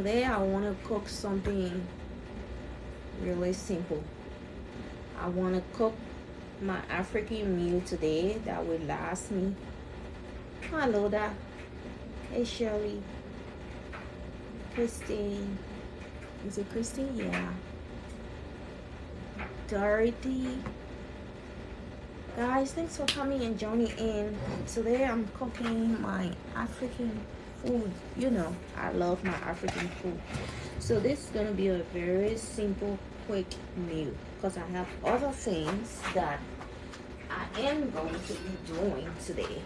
Today I want to cook something really simple. I want to cook my African meal today that will last me. Hello there. Hey Shirley. Christine. Is it Christine? Yeah. Dorothy. Guys, thanks for coming and joining in. Today I'm cooking my African food. You know, I love my African food. So this is going to be a very simple, quick meal because I have other things that I am going to be doing today.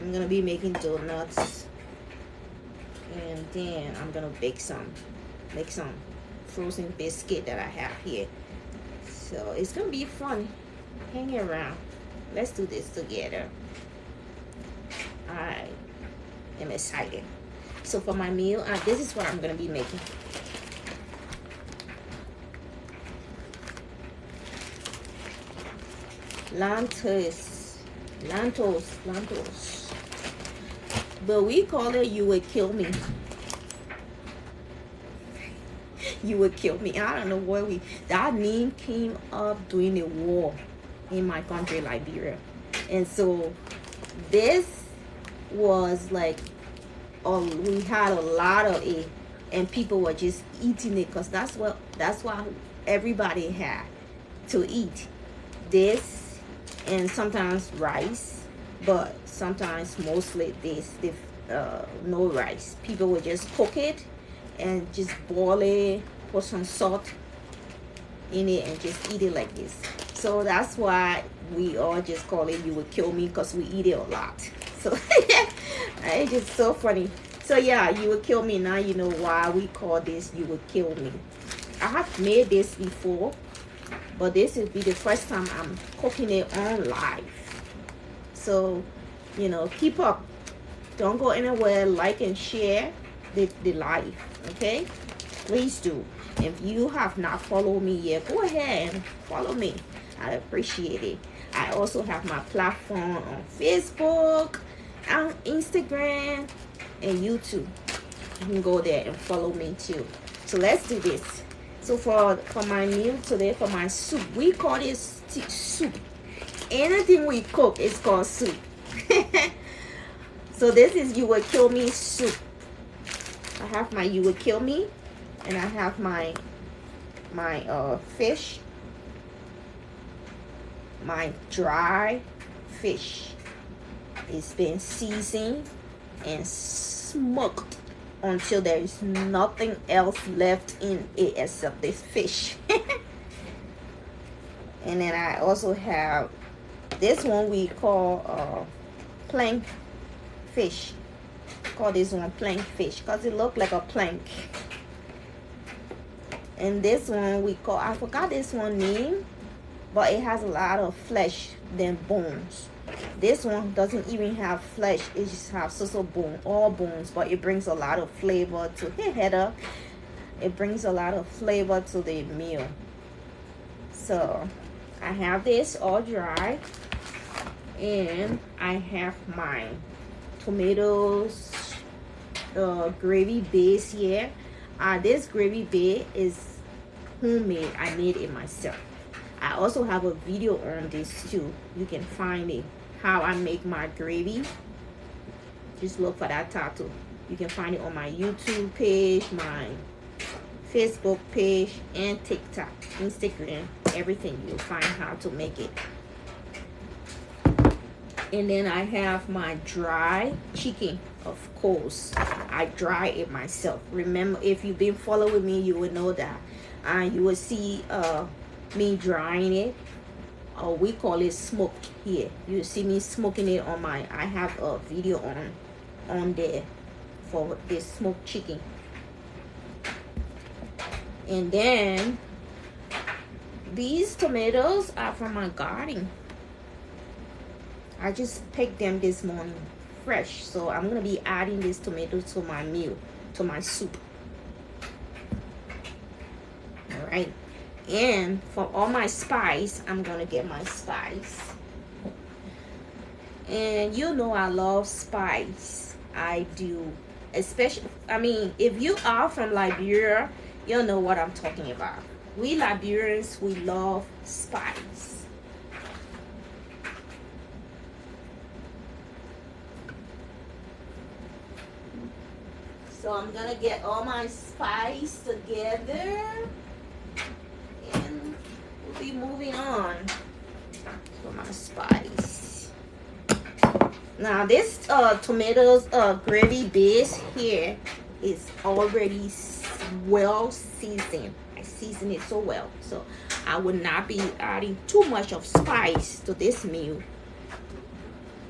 I'm going to be making donuts, and then I'm going to make some frozen biscuit that I have here. So it's going to be fun. Hang around. Let's do this together. I am excited. So for my meal, this is what I'm going to be making. Lentils. But we call it "you would kill me." You would kill me. I don't know where that name came up during the war in my country, Liberia. And so this was like, we had a lot of it, and people were just eating it because that's what everybody had to eat. This, and sometimes rice, but sometimes mostly no rice. People would just cook it and just boil it, put some salt in it, and just eat it like this. So that's why we all just call it "you would kill me" because we eat it a lot. So it's just so funny. So yeah, you would kill me. Now you know why we call this "you would kill me." I have made this before, but this will be the first time I'm cooking it on live. So, you know, keep up. Don't go anywhere. Like and share the live, okay? Please do. If you have not followed me yet, go ahead and follow me. I appreciate it. I also have my platform on Facebook, on Instagram, and YouTube. You can go there and follow me too. So let's do this. So for my meal today, for my soup, we call it soup. Anything we cook is called soup. So this is "you would kill me" soup. I have my "you would kill me," and I have my fish, my dry fish. It's been seasoned and smoked until there is nothing else left in it except this fish. And then I also have this one we call plank fish. Call this one plank fish because it looked like a plank. And this one we call, I forgot this one name, but it has a lot of flesh than bones. This one doesn't even have flesh, it just has so bone, all bones, but it brings a lot of flavor to Heather. It brings a lot of flavor to the meal. So I have this all dry, and I have my tomatoes, gravy base here. This gravy base is homemade. I made it myself. I also have a video on this too. You can find it, how I make my gravy. Just look for that title. You can find it on my YouTube page, my Facebook page, and TikTok, Instagram, everything. You'll find how to make it. And then I have my dry chicken. Of course, I dry it myself. Remember, if you've been following me, you will know that. You will see me drying it. We call it smoked here. You see me smoking it on I have a video on there for this smoked chicken. And then these tomatoes are from my garden. I just picked them this morning, fresh. So I'm gonna be adding these tomatoes to my meal, to my soup. All right. And for all my spice, I'm gonna get my spice. And you know I love spice. I do, especially if you are from Liberia, you'll know what I'm talking about. We Liberians, we love spice. So I'm gonna get all my spice together and we'll be moving on for my spice. Now this tomatoes gravy base here is already well seasoned. I season it so well, so I would not be adding too much of spice to this meal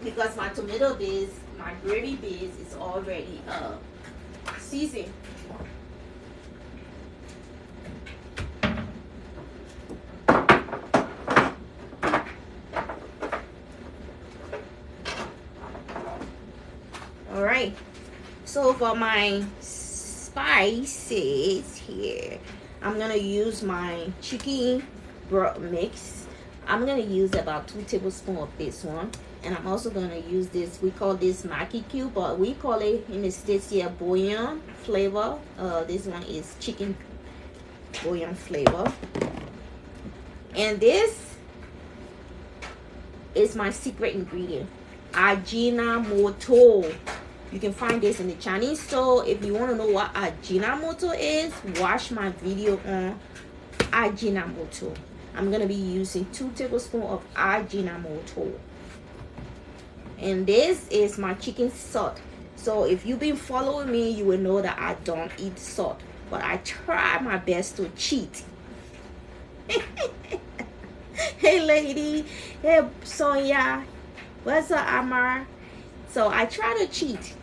because my tomato base, my gravy base is already seasoned. All right, so for my spices here, I'm gonna use my chicken broth mix. I'm gonna use about 2 tablespoons of this one, and I'm also gonna use this, we call this Maki cube, but we call it in the States here bouillon flavor. This one is chicken bouillon flavor, and this is my secret ingredient, Ajinomoto. You can find this in the Chinese store. If you want to know what Ajinomoto is, watch my video on Ajinomoto. I'm going to be using 2 tablespoons of Ajinomoto. And this is my chicken salt. So if you've been following me, you will know that I don't eat salt. But I try my best to cheat. Hey lady. Hey Sonia. What's up, Amar? So I try to cheat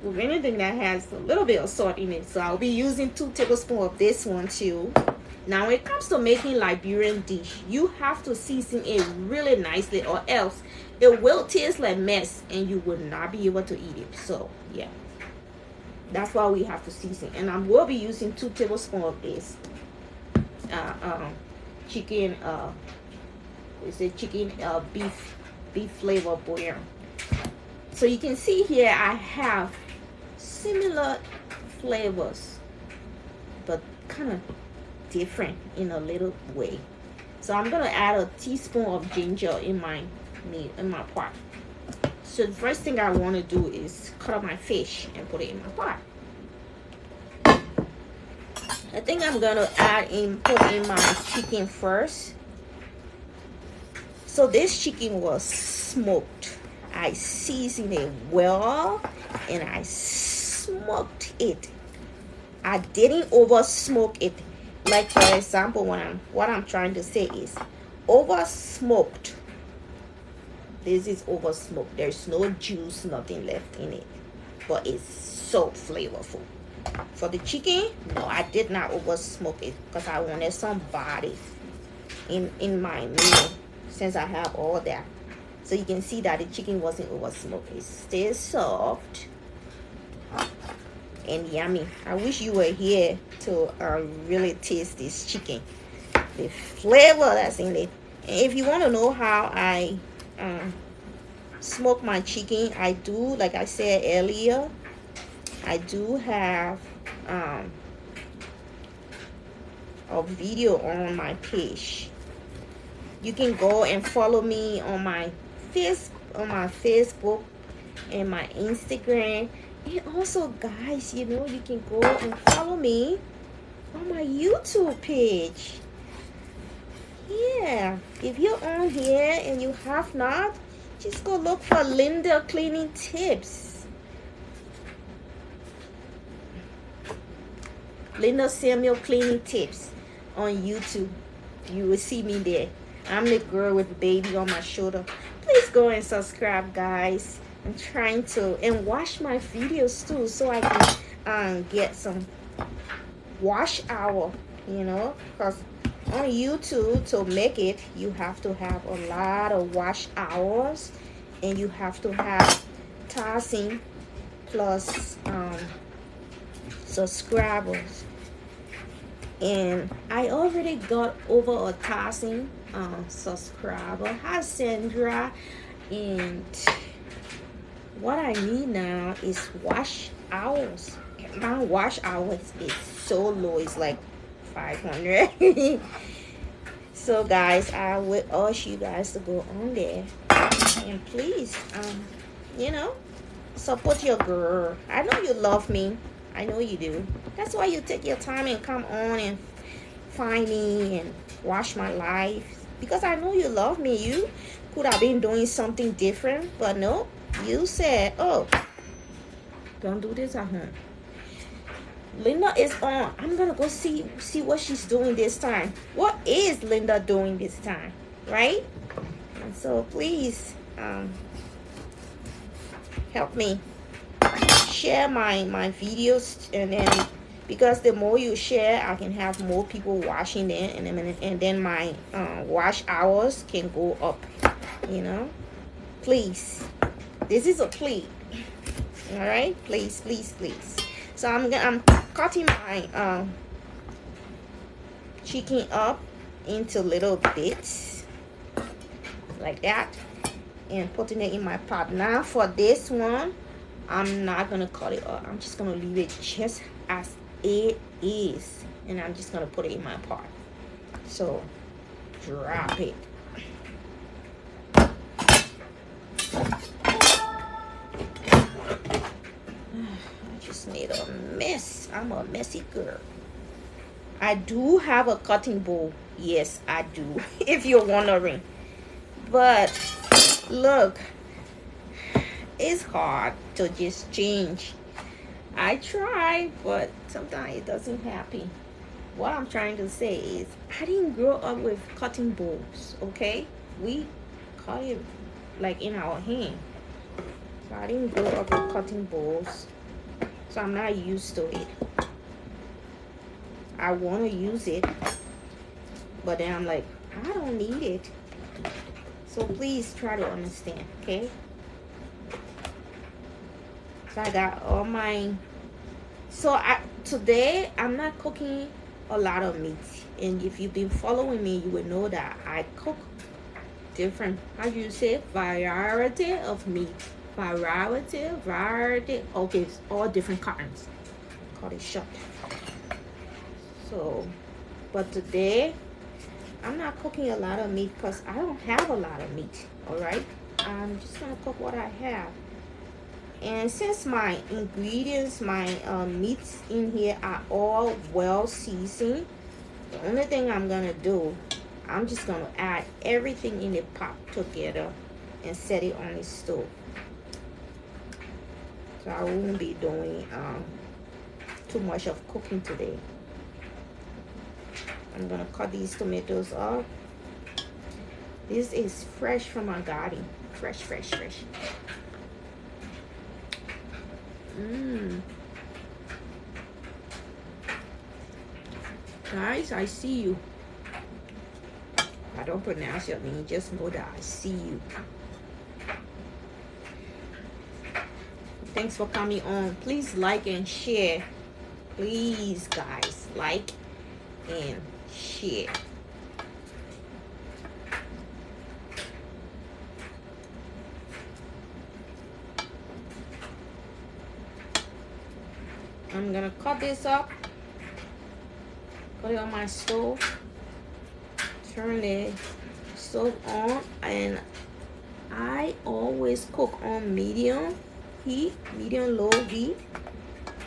with anything that has a little bit of salt in it. So I'll be using 2 tablespoons of this one too. Now when it comes to making Liberian dish, you have to season it really nicely, or else it will taste like mess and you will not be able to eat it. So yeah, that's why we have to season. And I will be using 2 tablespoons of this chicken beef flavor bouillon. So you can see here I have similar flavors, but kind of different in a little way. So I'm gonna add a teaspoon of ginger in my pot. So the first thing I want to do is cut up my fish and put it in my pot. I think I'm gonna put in my chicken first. So this chicken was smoked. I seasoned it well and I smoked it. I didn't over smoke it. Like for example, what I'm trying to say is over smoked. This is over smoked. There's no juice, nothing left in it, but it's so flavorful. For the chicken, no, I did not over smoke it because I wanted some body in my meal since I have all that. So you can see that the chicken wasn't over smoked. It's still soft and yummy. I wish you were here to really taste this chicken, the flavor that's in it. And if you want to know how I smoke my chicken, I do, like I said earlier, I do have a video on my page. You can go and follow me on my Facebook and my Instagram. And also, guys, you know, you can go and follow me on my YouTube page. Yeah, if you're on here and you have not, just go look for Linda Cleaning Tips. Linda Samuel Cleaning Tips on YouTube. You will see me there. I'm the girl with the baby on my shoulder. Please go and subscribe, guys. I'm trying to, and watch my videos too, so I can get some watch hour, you know, because on YouTube, to make it, you have to have a lot of watch hours, and you have to have tossing plus subscribers. And I already got over 1,000 subscriber. Hi Sandra. And what I need now is watch hours. my wash hours is so low. It's like 500. So guys, I would urge you guys to go on there and please, you know, support your girl. I know you love me. I know you do. That's why you take your time and come on and find me and watch my life, because I know you love me. You could have been doing something different, but no, you said, oh, don't do this at home. Linda is on. I'm gonna go see what she's doing this time. What is Linda doing this time, right? And so please help me share my videos, and then because the more you share, I can have more people watching them, and then my watch hours can go up, you know. Please, this is a plea. All right, please, please, please. So I'm cutting my chicken up into little bits like that and putting it in my pot. Now for this one, I'm not gonna cut it up. I'm just gonna leave it just as it is, and I'm just gonna put it in my pot. So drop it. I just made a mess. I'm a messy girl. I do have a cutting board. Yes, I do. If you're wondering. But look, it's hard to just change. I try, but sometimes it doesn't happen. What I'm trying to say is, I didn't grow up with cutting boards, okay? We cut it like in our hand. So I didn't grow up with cutting boards. So I'm not used to it. I want to use it, but then I'm like, I don't need it. So please try to understand, okay? So I got all my, today I'm not cooking a lot of meat, and if you've been following me, you would know that I cook different, how do you say, variety of meat. Variety, okay, it's all different kinds. Cut it short. So, but today I'm not cooking a lot of meat because I don't have a lot of meat. All right, I'm just gonna cook what I have. And since my ingredients, my meats in here are all well seasoned, the only thing I'm gonna do, I'm just gonna add everything in the pot together and set it on the stove. So I won't be doing too much of cooking today. I'm gonna cut these tomatoes up. This is fresh from my garden. Fresh. Guys, I see you. I don't pronounce your name, just know that I see you. Thanks for coming on. Please like and share. Please, guys, like and share. I'm gonna cut this up, put it on my stove, turn the stove on, and I always cook on medium heat, medium low heat,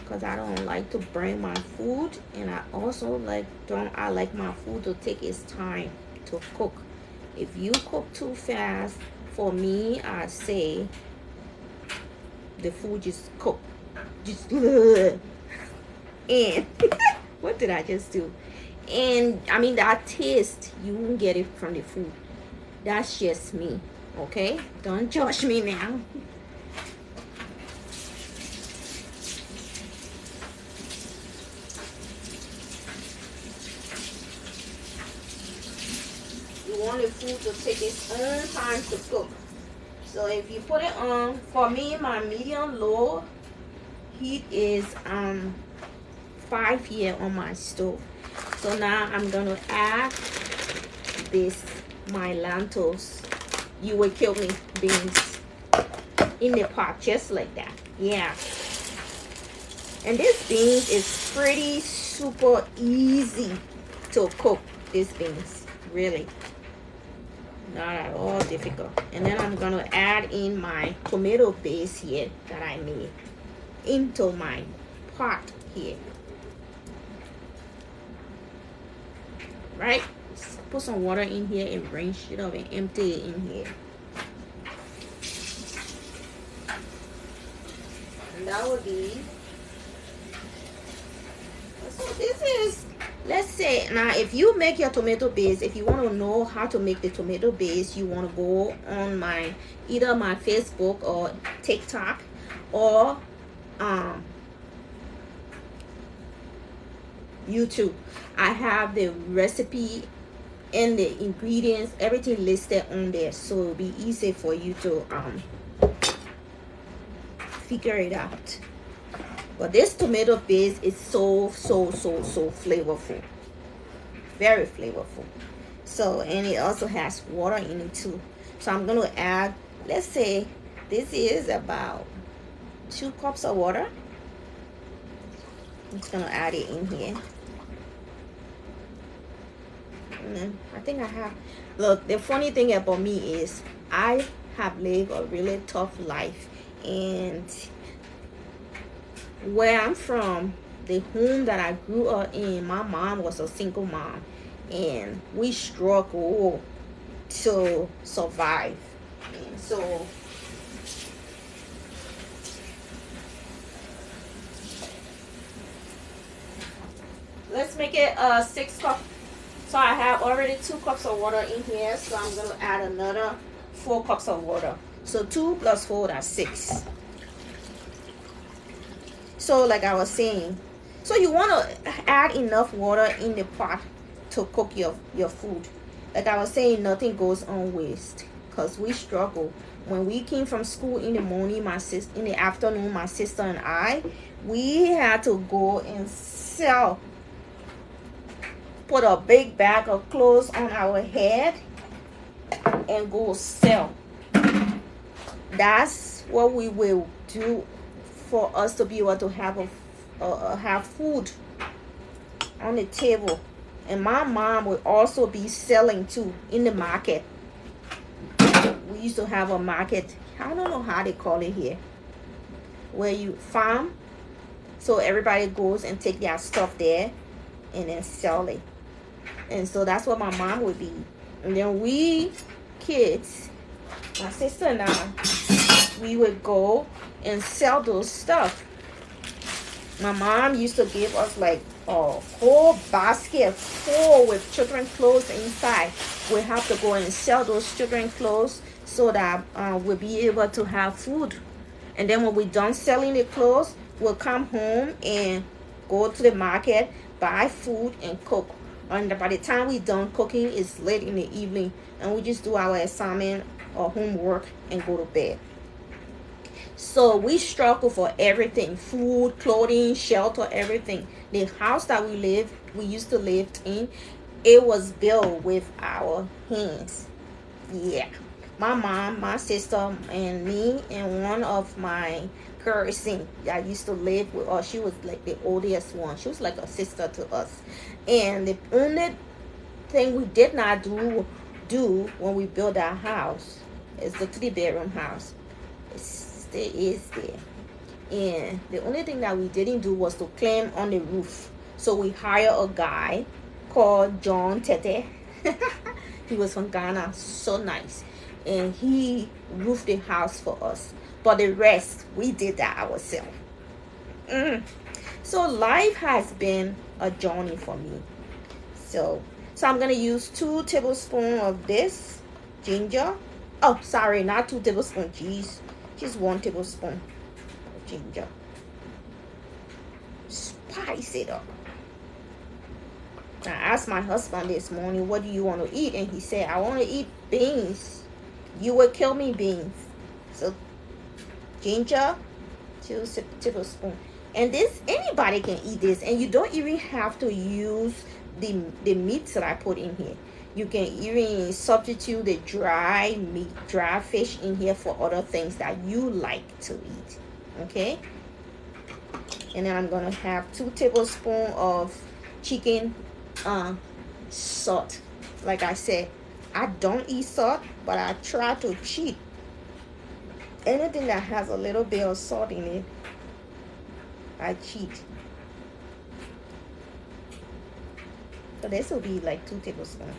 because I don't like to burn my food, and I also like my food to take its time to cook. If you cook too fast, for me, I say the food just cook, just and what did I just do? And I mean, that taste, you won't get it from the food. That's just me, okay? Don't judge me now. You want the food to take its own time to cook. So if you put it on, for me, my medium low heat is 5 here on my stove. So now I'm gonna add this, my lentils. You will kill me, beans in the pot, just like that. Yeah. And this beans is pretty super easy to cook. These beans, really not at all difficult. And then I'm gonna add in my tomato base here that I made into my pot here. Right? Put some water in here and rinse it up and empty it in here. And that would be, so this is, let's say, now if you make your tomato base, if you want to know how to make the tomato base, you want to go on my, either my Facebook or TikTok or YouTube. I have the recipe and the ingredients, everything listed on there, so it'll be easy for you to figure it out. But this tomato base is so flavorful, very flavorful. So, and it also has water in it too. So I'm gonna add, let's say this is about 2 cups of water. I'm just gonna add it in here. And then I think I have, look, the funny thing about me is I have lived a really tough life, and where I'm from, the home that I grew up in, my mom was a single mom, and we struggled to survive. And so let's make it 6 cups. So I have already 2 cups of water in here, so I'm gonna add another 4 cups of water. So 2 plus 4, that's 6. So like I was saying, so you want to add enough water in the pot to cook your food. Like I was saying, nothing goes on waste, because we struggle. When we came from school in the morning, in the afternoon, my sister and I, we had to go and sell, put a big bag of clothes on our head and go sell. That's what we will do for us to be able to have food on the table. And my mom would also be selling too in the market. We used to have a market, I don't know how they call it here, where you farm, so everybody goes and take their stuff there and then sell it. And so that's what my mom would be. And then we kids, my sister and I, we would go and sell those stuff. My mom used to give us like a whole basket full with children's clothes inside. We have to go and sell those children's clothes so that we'll be able to have food. And then when we're done selling the clothes, we'll come home and go to the market, buy food and cook. And by the time we're done cooking, it's late in the evening, and we just do our assignment or homework and go to bed. So we struggle for everything: food, clothing, shelter, everything. The house that we used to live in, it was built with our hands. Yeah, my mom, my sister, and me, and one of my cousin that used to live with us. She was like the oldest one. She was like a sister to us. And the only thing we did not do when we built our house is the 3-bedroom house. It still is there. And the only thing that we didn't do was to climb on the roof. So we hired a guy called John Tete. He was from Ghana, so nice. And he roofed the house for us. But the rest, we did that ourselves. So life has been a journey for me. So I'm going to use 2 tablespoons of this ginger. Oh, sorry, not 2 tablespoons. Just 1 tablespoon of ginger. Spice it up. I asked my husband this morning, what do you want to eat? And he said, I want to eat beans. You will kill me, beans. So ginger, 2 tablespoons. And this, anybody can eat this, and you don't even have to use the meats that I put in here. You can even substitute the dry meat, dry fish in here for other things that you like to eat. Okay, And then I'm gonna have 2 tablespoons of chicken salt. Like I said, I don't eat salt, but I try to cheat. Anything that has a little bit of salt in it, I cheat. So this will be like 2 tablespoons.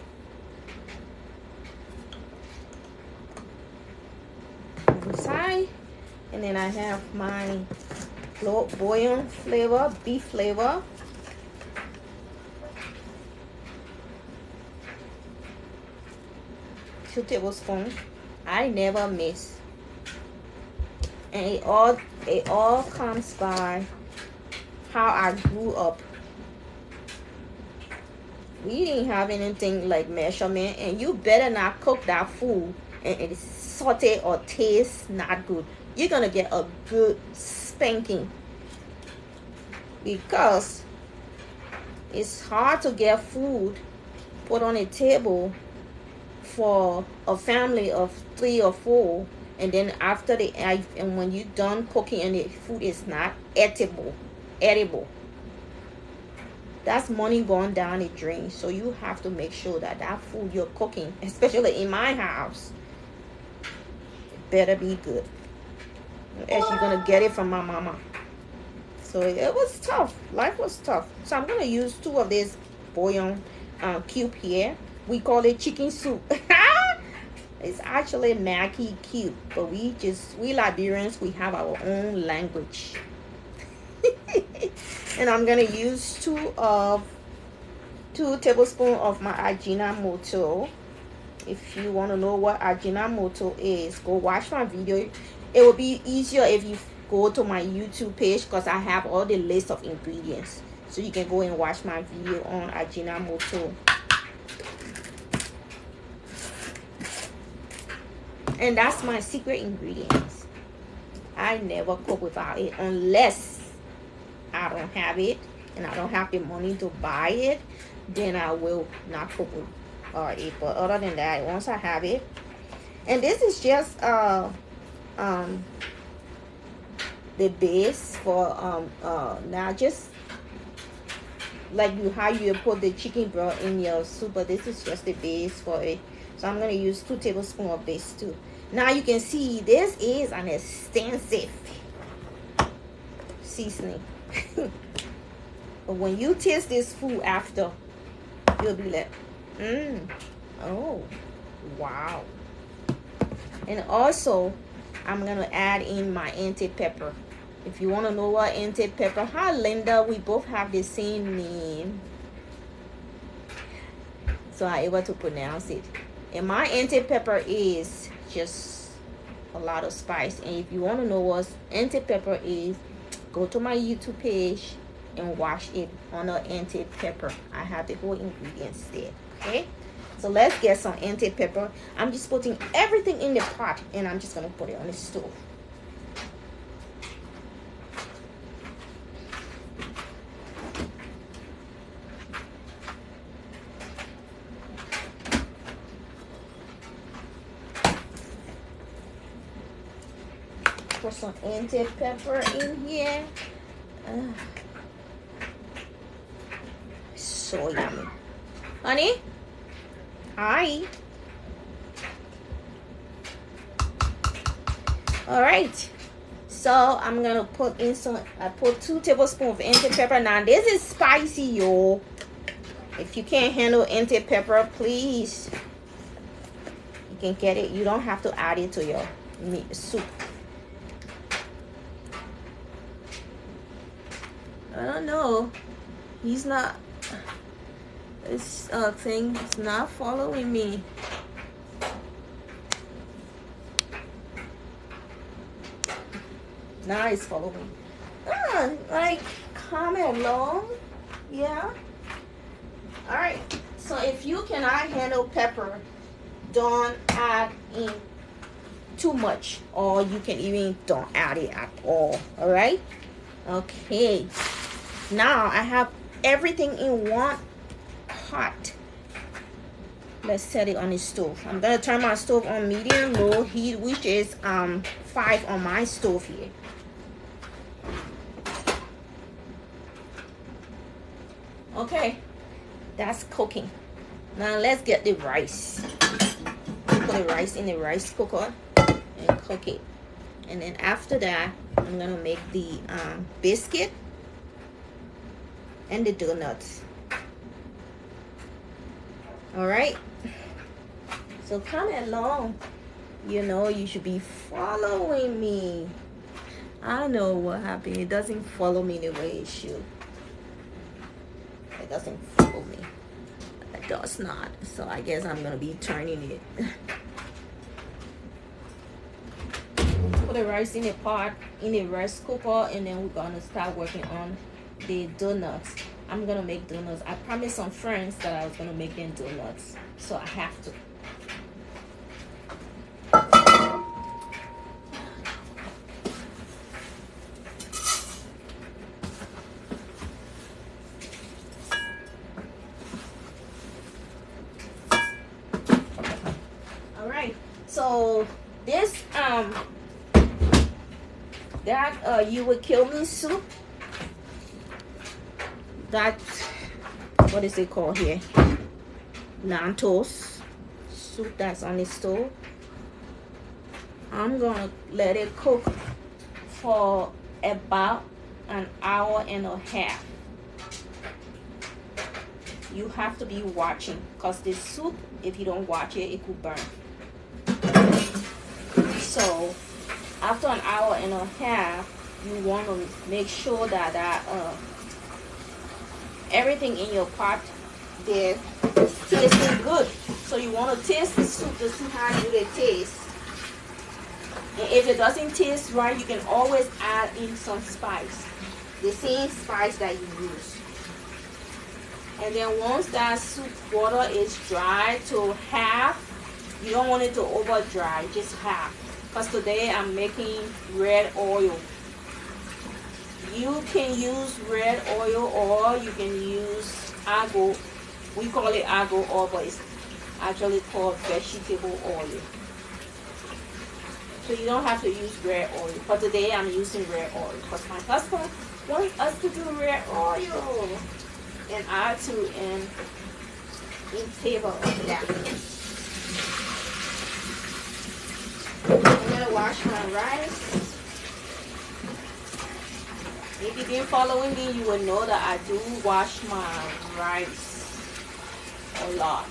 Side. And then I have my bouillon flavor, beef flavor. Two tablespoons. I never miss. And it all comes by how I grew up. We didn't have anything like measurement, and you better not cook that food and it's saute or taste not good. You're gonna get a good spanking, because it's hard to get food put on a table for a family of 3 or 4, and then after and when you're done cooking and the food is not edible, that's money going down the drain. So you have to make sure that that food you're cooking, especially in my house, it better be good, as you're gonna get it from my mama. So it was tough. Life was tough. So I'm gonna use 2 of this bouillon cube here. We call it chicken soup. It's actually Maggi cube, but we Liberians, we have our own language. And I'm gonna use 2 tablespoons of my Ajinomoto. If you want to know what Ajinomoto is, go watch my video. It will be easier if you go to my YouTube page, because I have all the list of ingredients, so you can go and watch my video on Ajinomoto. And that's my secret ingredients. I never cook without it unless I don't have it and I don't have the money to buy it. Then I will not cook with it. But other than that, once I have it, and this is just the base for now, just like how you put the chicken broth in your soup, but this is just the base for it. So I'm going to use 2 tablespoons of this too. Now you can see this is an extensive seasoning. But when you taste this food after, you'll be like, oh, wow. And also, I'm going to add in my anti-pepper. If you want to know what anti-pepper, hi Linda, we both have the same name, so I'm able to pronounce it. And my anti-pepper is just a lot of spice. And if you want to know what anti-pepper is, go to my YouTube page and watch it on the anti-pepper. I have the whole ingredients there. Okay, so let's get some anti-pepper. I'm just putting everything in the pot, and I'm just going to put it on the stove. Put some anti-pepper in here. So yummy. Honey? Hi. Alright. So I'm gonna put in some, I put 2 tablespoons of anti-pepper. Now this is spicy, yo. If you can't handle anti-pepper, please, you can get it. You don't have to add it to your meat soup. I don't know. He's not. This thing is not following me. Now it's following. Like comment along. Yeah. All right. So if you cannot handle pepper, don't add in too much, or you can even don't add it at all. All right. Okay. Now I have everything in one pot. Let's set it on the stove. I'm gonna turn my stove on medium low heat, which is 5 on my stove here. Okay, that's cooking. Now let's get the rice. Put the rice in the rice cooker and cook it. And then after that, I'm gonna make the biscuit and the donuts. All right, so come along. You know, you should be following me. I know what happened. It doesn't follow me the way it should. It doesn't follow me. It does not. So I guess I'm gonna be turning it. Put the rice in a pot, in a rice cooker, and then we're gonna start working on the donuts. I'm gonna make donuts. I promised some friends that I was gonna make them donuts, so I have to. All right. So this that you would kill me soup. That, what is it called here? Lentils soup that's on the stove. I'm gonna let it cook for about an hour and a half. You have to be watching, because this soup, if you don't watch it, it could burn. So after an hour and a half, you want to make sure that everything in your pot there is tasting good. So you want to taste the soup to see how good it tastes. And if it doesn't taste right, you can always add in some spice, the same spice that you use. And then once that soup water is dry to half, you don't want it to over dry, just half. Because today I'm making red oil. You can use red oil or you can use argo. We call it argo oil, but it's actually called vegetable oil. So you don't have to use red oil. But today I'm using red oil because my husband wants us to do red oil. And I too am in favor of that. I'm gonna wash my rice. If you've been following me, you will know that I do wash my rice a lot.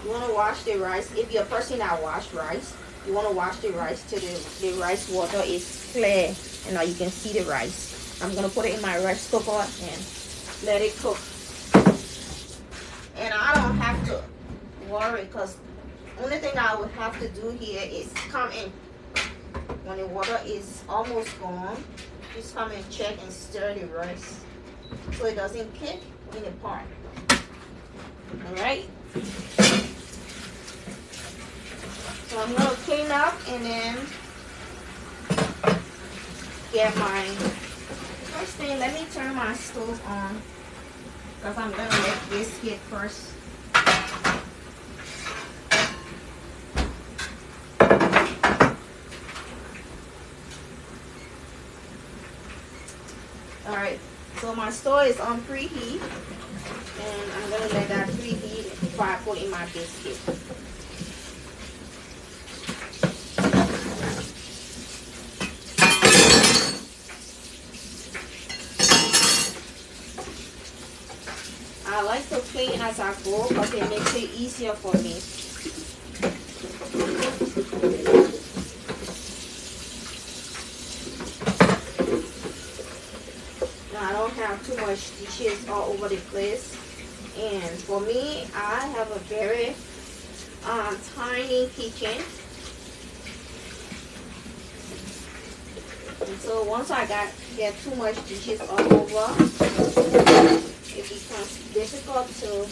You want to wash the rice. If you're a person that wash rice, you want to wash the rice till the rice water is clear. And now you can see the rice. I'm going to put it in my rice cooker and let it cook. And I don't have to worry, because only thing I would have to do here is come in when the water is almost gone. Just come and check and stir the rice so it doesn't kick in the pot. All right. So I'm gonna clean up and then get my first thing. Let me turn my stove on because I'm gonna make biscuit first. Alright, so my stove is on preheat, and I'm going to let that preheat before I put in my biscuit. I like to clean as I go because it makes it easier for me. I don't have too much dishes all over the place, and for me, I have a very tiny kitchen, and so once I get too much dishes all over, it becomes difficult to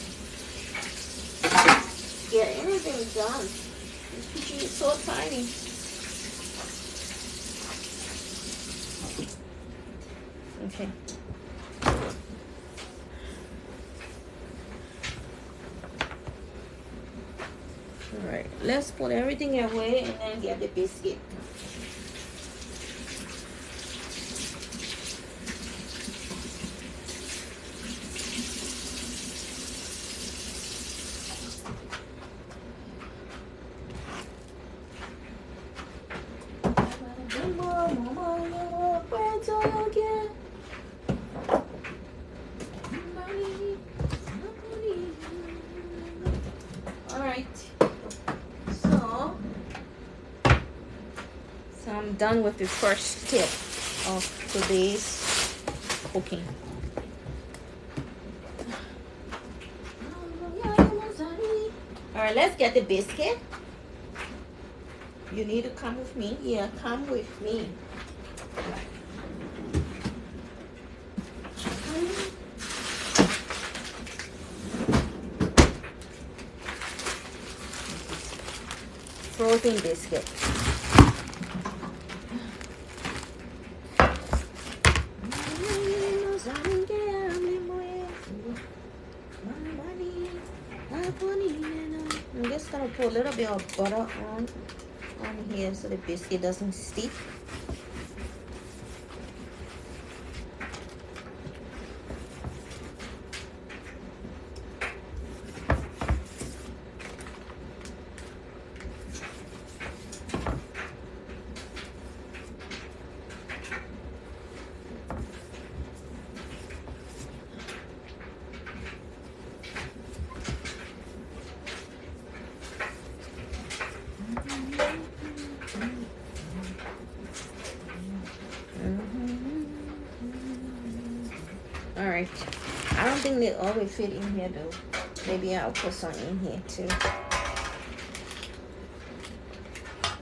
get anything done. This kitchen is so tiny. Okay. Alright, let's put everything away and then get the biscuit. oil again. Alright. So I'm done with the first step of today's cooking. Alright, let's get the biscuit. You need to come with me. Yeah, come with me. Frozen biscuit. I'm just gonna put a little bit of butter on here so the biscuit doesn't stick. Alright, I don't think they all will fit in here though. Maybe I'll put some in here too.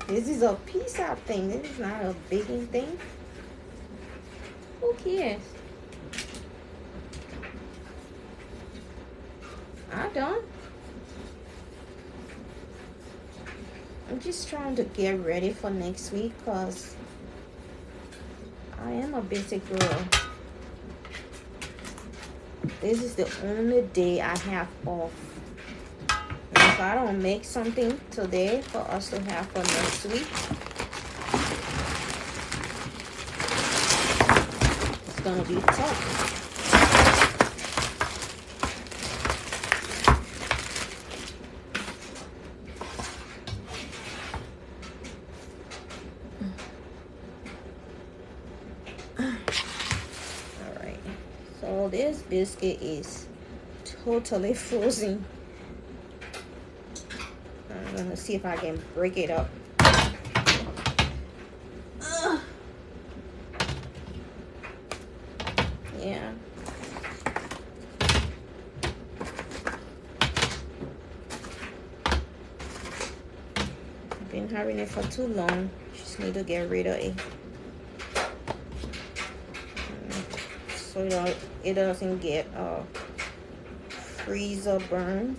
This is a piece of thing. This is not a baking thing. Who cares? I don't. I'm just trying to get ready for next week because I am a busy girl. This is the only day I have off. And if I don't make something today for us to have for next week, it's gonna be tough. So this biscuit is totally frozen. I'm gonna see if I can break it up. Yeah. I've been having it for too long. Just need to get rid of it. So it doesn't get freezer burn.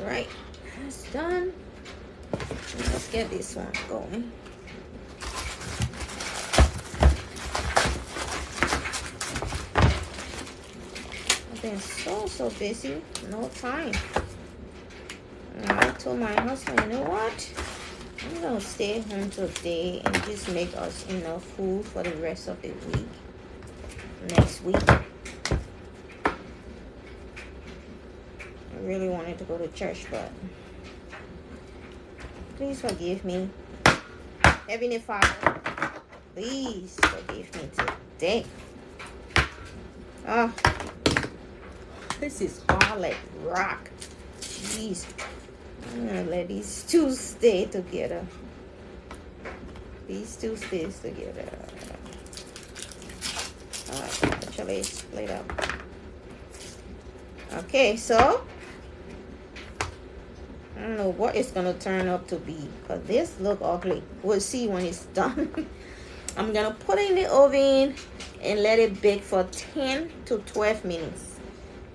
Alright, that's done. Let's get this one going. I've been so busy, no time. And I told my husband, you know what? I'm gonna stay home today and just make us enough food for the rest of the week. Next week. I really wanted to go to church, but please forgive me. Heavenly Father, please forgive me today. Oh, this is hard like rock. Jeez. I'm gonna let these two stay together. These two stays together. Alright, actually split up. Okay, so I don't know what it's gonna turn up to be, because this look ugly. We'll see when it's done. I'm gonna put it in the oven and let it bake for 10 to 12 minutes,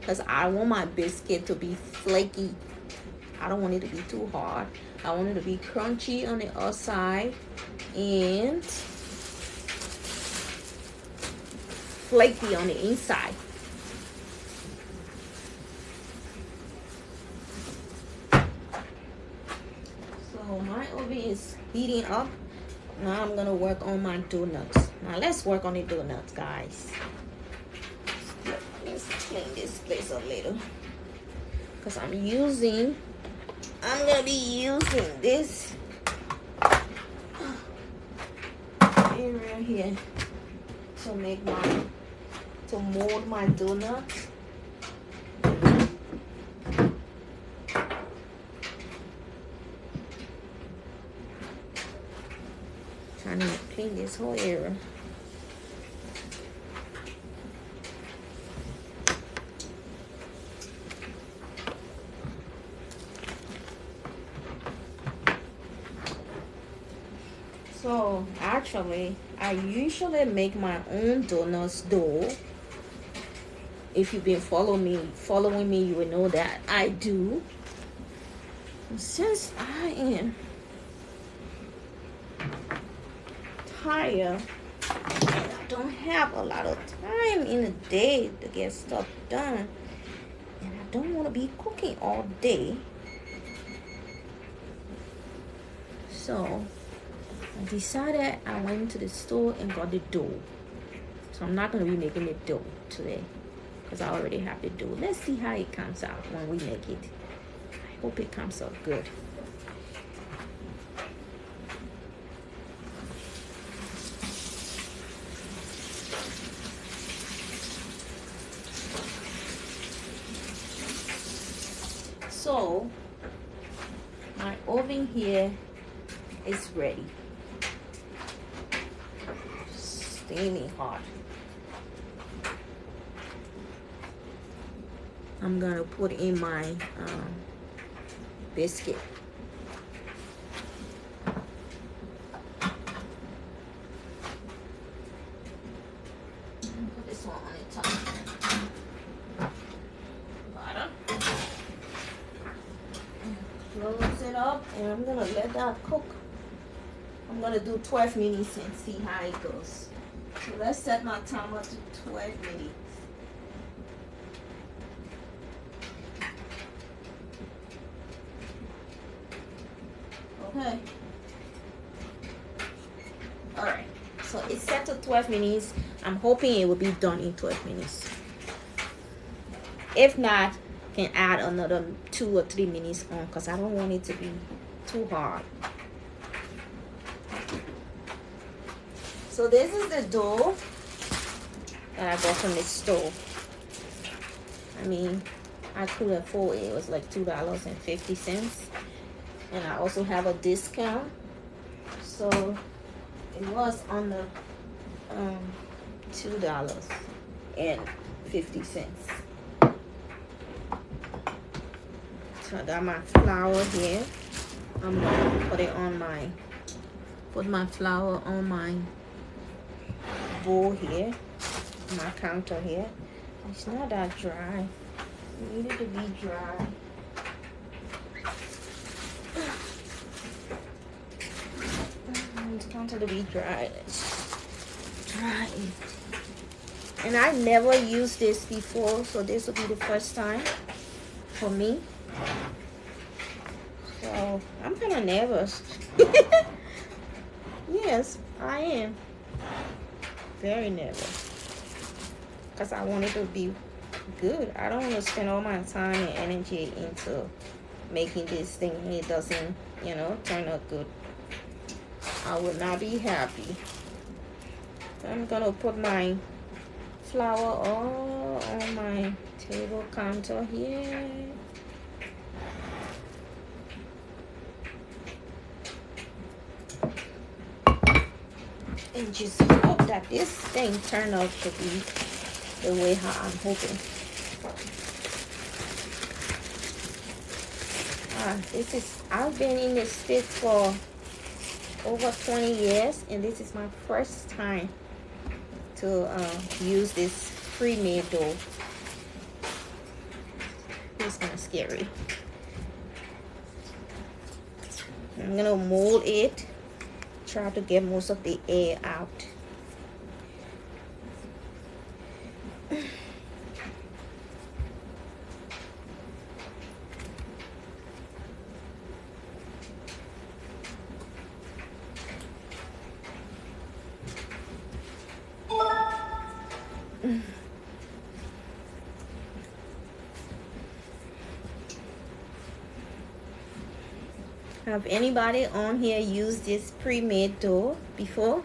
because I want my biscuit to be flaky. I don't want it to be too hard. I want it to be crunchy on the outside and flaky on the inside. is heating up. Now I'm gonna work on my donuts. Now let's work on the donuts, guys. Let's clean this place a little, because I'm gonna be using this area here to mold my donuts. Trying to clean this whole area. So actually, I usually make my own donuts dough. If you've been following me, you will know that I do. Since I am tired and I don't have a lot of time in the day to get stuff done, and I don't want to be cooking all day, so I decided I went to the store and got the dough. So I'm not going to be making the dough today, because I already have the dough. Let's see how it comes out when we make it. I hope it comes out good. So my oven here is ready. Steaming hot. I'm gonna put in my biscuit. Put this one on the top. Butter. Close it up, and I'm gonna let that cook. I'm gonna do 12 minutes and see how it goes. So let's set my timer to 12 minutes. Okay. Alright. So it's set to 12 minutes. I'm hoping it will be done in 12 minutes. If not, can add another 2 or 3 minutes on, because I don't want it to be too hard. So this is the dough that I got from the store. I mean, I could afford it. It was like $2.50. And I also have a discount. So it was on the $2.50. So I got my flour here. I'm gonna put my flour on my bowl here, my counter here. It's not that dry. It needed to be dry. It's counter to be dry. Let's try it. And I never used this before, so this will be the first time for me. So I'm kind of nervous. Yes, I am. Very nervous. Because I want it to be good. I don't want to spend all my time and energy into making this thing and it doesn't, turn out good. I will not be happy. So I'm going to put my flour all on my table counter here. And just hope that this thing turned out to be the way how I'm hoping. I've been in the States for over 20 years, and this is my first time to use this pre-made dough. It's kind of scary. I'm gonna mold it. Try to get most of the air out. Have anybody on here used this pre-made dough before?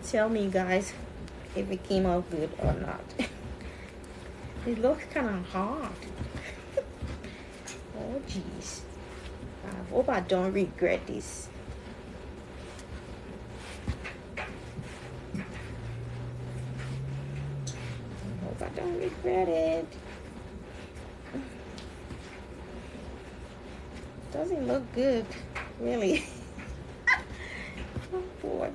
Tell me, guys, if it came out good or not. It looks kind of hard. Oh jeez, I hope I don't regret this. I hope I don't regret it. Doesn't look good, really. Oh boy.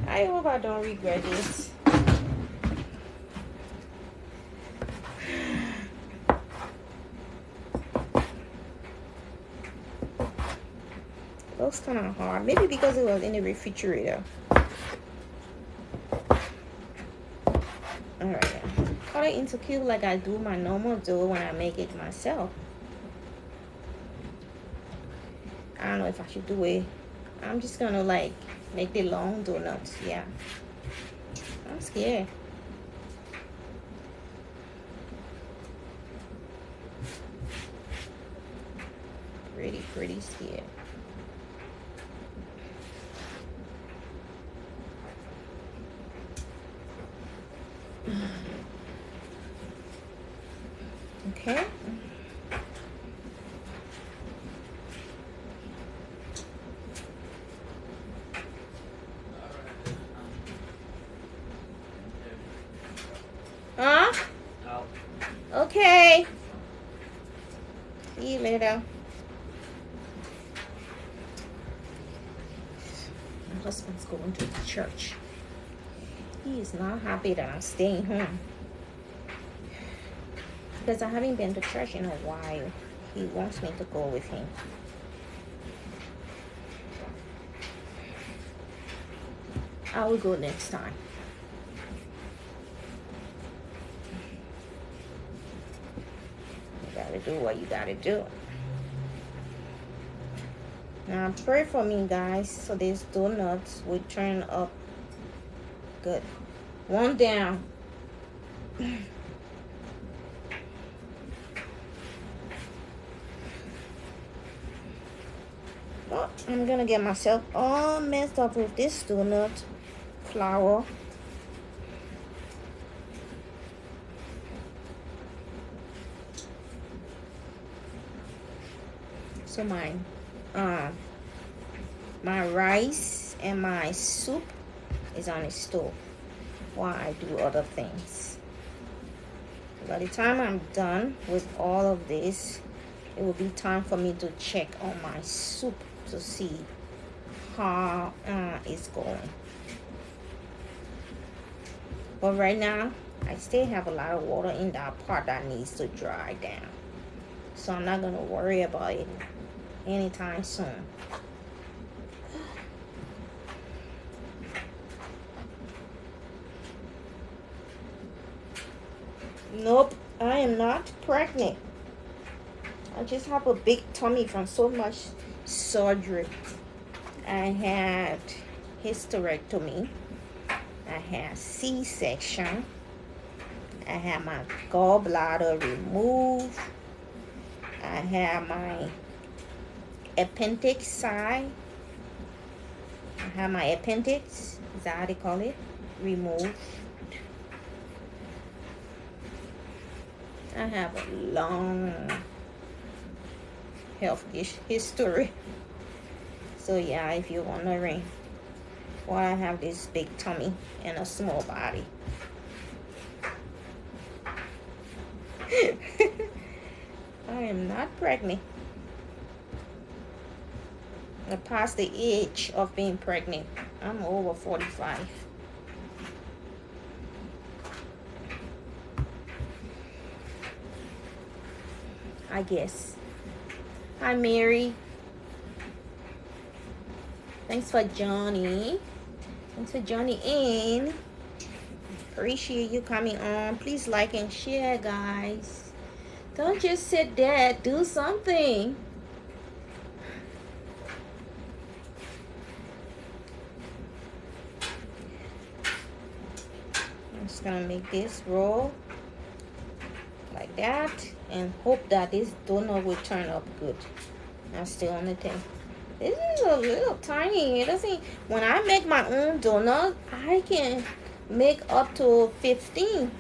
I hope I don't regret this. Looks kind of hard. Maybe because it was in the refrigerator. Alright. Cut it into cubes like I do my normal dough when I make it myself. I don't know if I should do it. I'm just gonna like make the long donuts. Yeah. I'm scared. Pretty scared. Okay. Huh? Okay. See you later. My husband's going to the church. He is not happy that I'm staying home. Because I haven't been to church in a while. He wants me to go with him. I will go next time. You gotta do what you gotta do. Now pray for me, guys, so these donuts will turn up good. One down. Oh, I'm gonna get myself all messed up with this donut flour. So my rice and my soup is on the stove while I do other things. By the time I'm done with all of this, it will be time for me to check on my soup to see how it's going. But right now, I still have a lot of water in that part that needs to dry down. So I'm not going to worry about it anytime soon. Nope, I am not pregnant. I just have a big tummy from so much surgery. I had hysterectomy. I had C-section. I had my gallbladder removed. I had my appendix side. I have my appendix, is that how they call it, removed. I have a long health history. So yeah, if you're wondering why I have this big tummy and a small body. I am not pregnant. I passed the age of being pregnant. I'm over 45. I guess. Hi, Mary. Thanks for Johnny. Thanks for Johnny in. Appreciate you coming on. Please like and share, guys. Don't just sit there. Do something. I'm just gonna make this roll like that and hope that this donut will turn up good. I'm still on the thing. This is a little tiny. It doesn't. When I make my own donut, I can make up to 15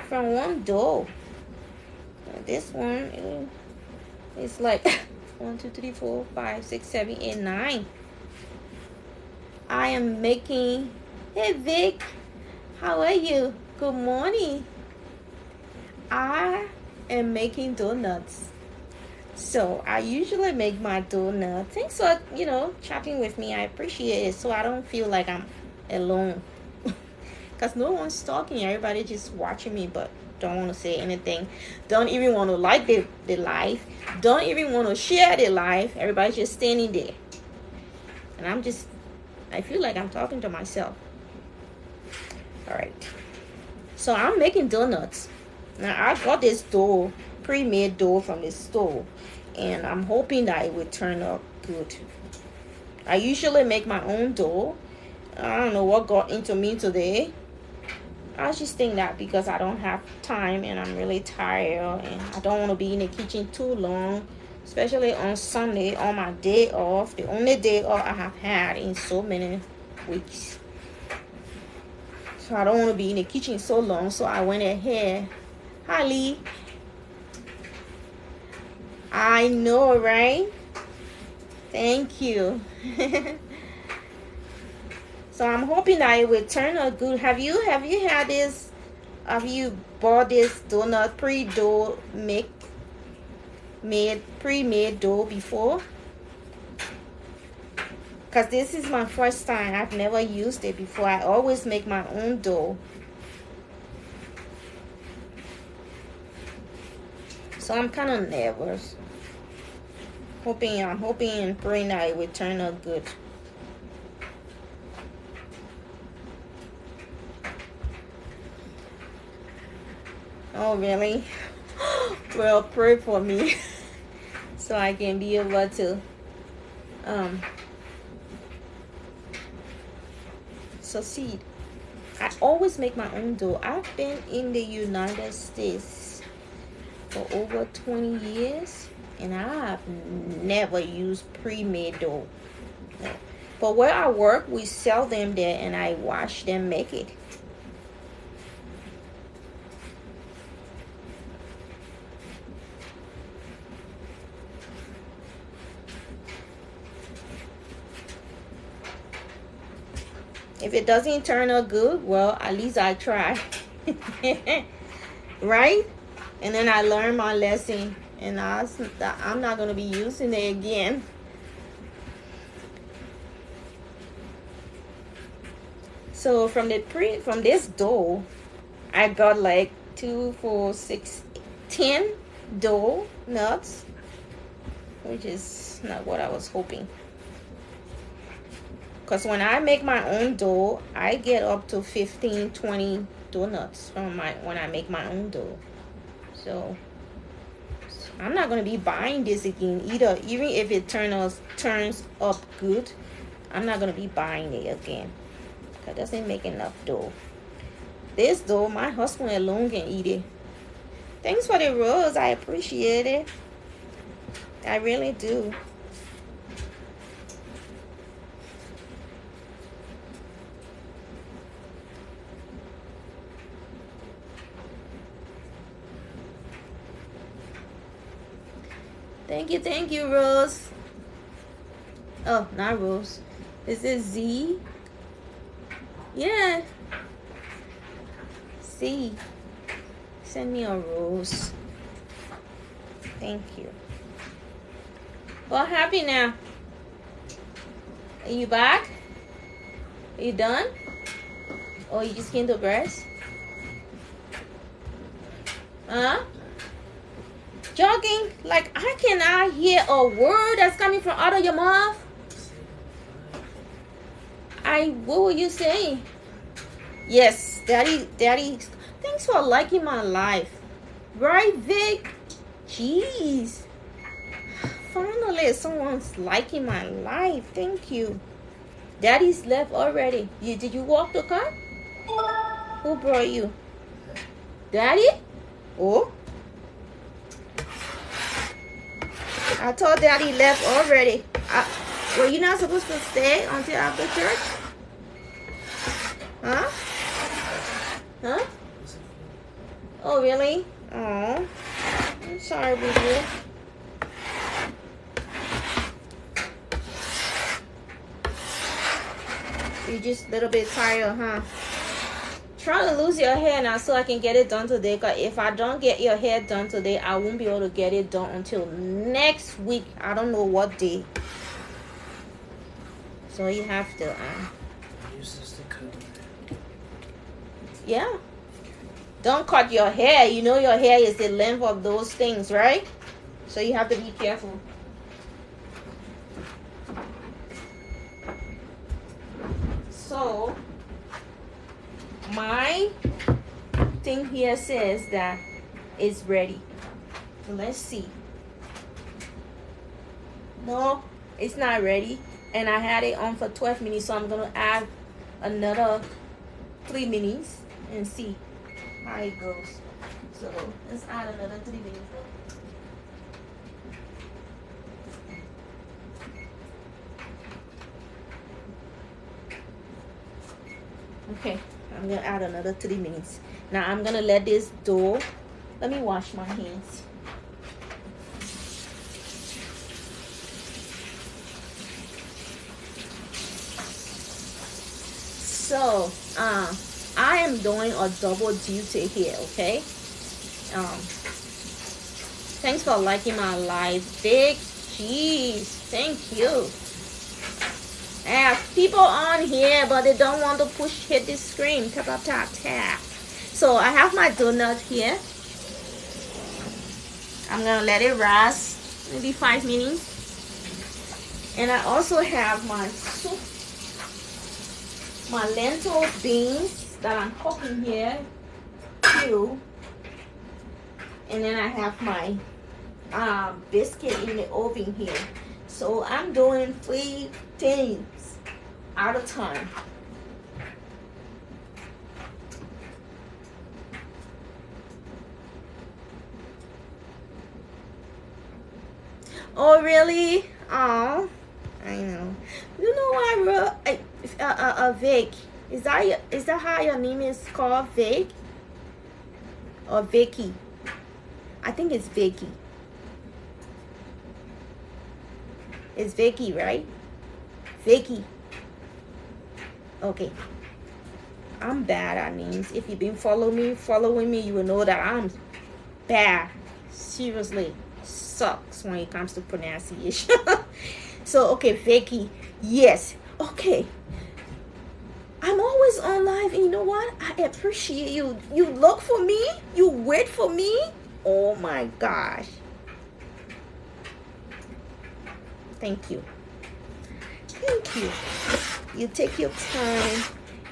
from one dough. This one is like 1, 2, 3, 4, 5, 6, 7, 8, 9. I am making. Hey Vic, how are you? Good morning. I am making donuts. So I usually make my donut. Thanks for, chatting with me. I appreciate it. So I don't feel like I'm alone. Because no one's talking. Everybody just watching me, but don't want to say anything. Don't even want to like the live. Don't even want to share the live. Everybody's just standing there. And I feel like I'm talking to myself. All right. So I'm making donuts. Now I got this dough, pre-made dough from the store. And I'm hoping that it will turn out good. I usually make my own dough. I don't know what got into me today. I just think that because I don't have time and I'm really tired and I don't want to be in the kitchen too long, especially on Sunday, on my day off, the only day off I have had in so many weeks. So I don't want to be in the kitchen so long, so I went ahead. Hi, Lee. I know, right? Thank you. So I'm hoping that it will turn out good. Have you had this? Have you bought this donut pre-dough pre-made dough before? Because this is my first time. I've never used it before. I always make my own dough. So I'm kind of nervous. I'm hoping and praying that it will turn out good. Oh, really? Well, pray for me so I can be able to succeed. I always make my own dough. I've been in the United States for over 20 years and I have never used pre-made dough. But where I work, we sell them there and I watch them make it. If it doesn't turn out good, well, at least I try. Right? And then I learn my lesson and I'm not going to be using it again. So from this dough, I got like 2, 4, 6, 10 dough nuts, which is not what I was hoping. Because when I make my own dough, I get up to 15, 20 donuts when I make my own dough. So I'm not going to be buying this again either. Even if it turns up good, I'm not going to be buying it again. Because it doesn't make enough dough. This dough, my husband alone can eat it. Thanks for the rose. I appreciate it. I really do. Thank you, Rose. Oh, not Rose. Is it Z? Yeah. Z. Send me a rose. Thank you. Well, happy now. Are you back? Are you done? Or you just came to rest? Huh? Jogging? Like I cannot hear a word that's coming from out of your mouth. What were you saying? Yes, daddy. Thanks for liking my life. Right, Vic? Jeez. Finally, someone's liking my life. Thank you. Daddy's left already. Did you walk the car? Who brought you? Daddy? Oh? I told Daddy left already. Were you not supposed to stay until after church? Huh? Huh? Oh, really? Oh, I'm sorry, boo boo. You're just a little bit tired, huh? Try to lose your hair now so I can get it done today. Because if I don't get your hair done today, I won't be able to get it done until next week. I don't know what day. So you have to use this to cut it. Yeah. Don't cut your hair. You know your hair is the length of those things, right? So you have to be careful. So my thing here says that it's ready. So let's see. No, it's not ready. And I had it on for 12 minutes, so I'm gonna add another 3 minutes and see how it goes. So let's add another 3 minutes. Okay, I'm gonna add another 3 minutes. Now I'm gonna let this dough. Let me wash my hands. So I am doing a double duty here, okay? Thanks for liking my live. Big cheese, thank you. I have people on here, but they don't want to hit the screen. Tap, tap, tap, tap. So I have my donut here. I'm gonna let it rest maybe 5 minutes. And I also have my soup, my lentil beans that I'm cooking here too. And then I have my biscuit in the oven here. So I'm doing 3 things at a time. Oh really? Oh, I know. You know I wrote Vic. Is that how your name is called, Vic? Or Vicky? I think it's Vicky. It's Vicky, right? Vicky. Okay. I'm bad at names. If you've been following me, you will know that I'm bad. Seriously, sucks when it comes to pronunciation. So, okay, Vicky. Yes. Okay. I'm always on live, and you know what? I appreciate you. You look for me. You wait for me. Oh my gosh. Thank you. Thank you. You take your time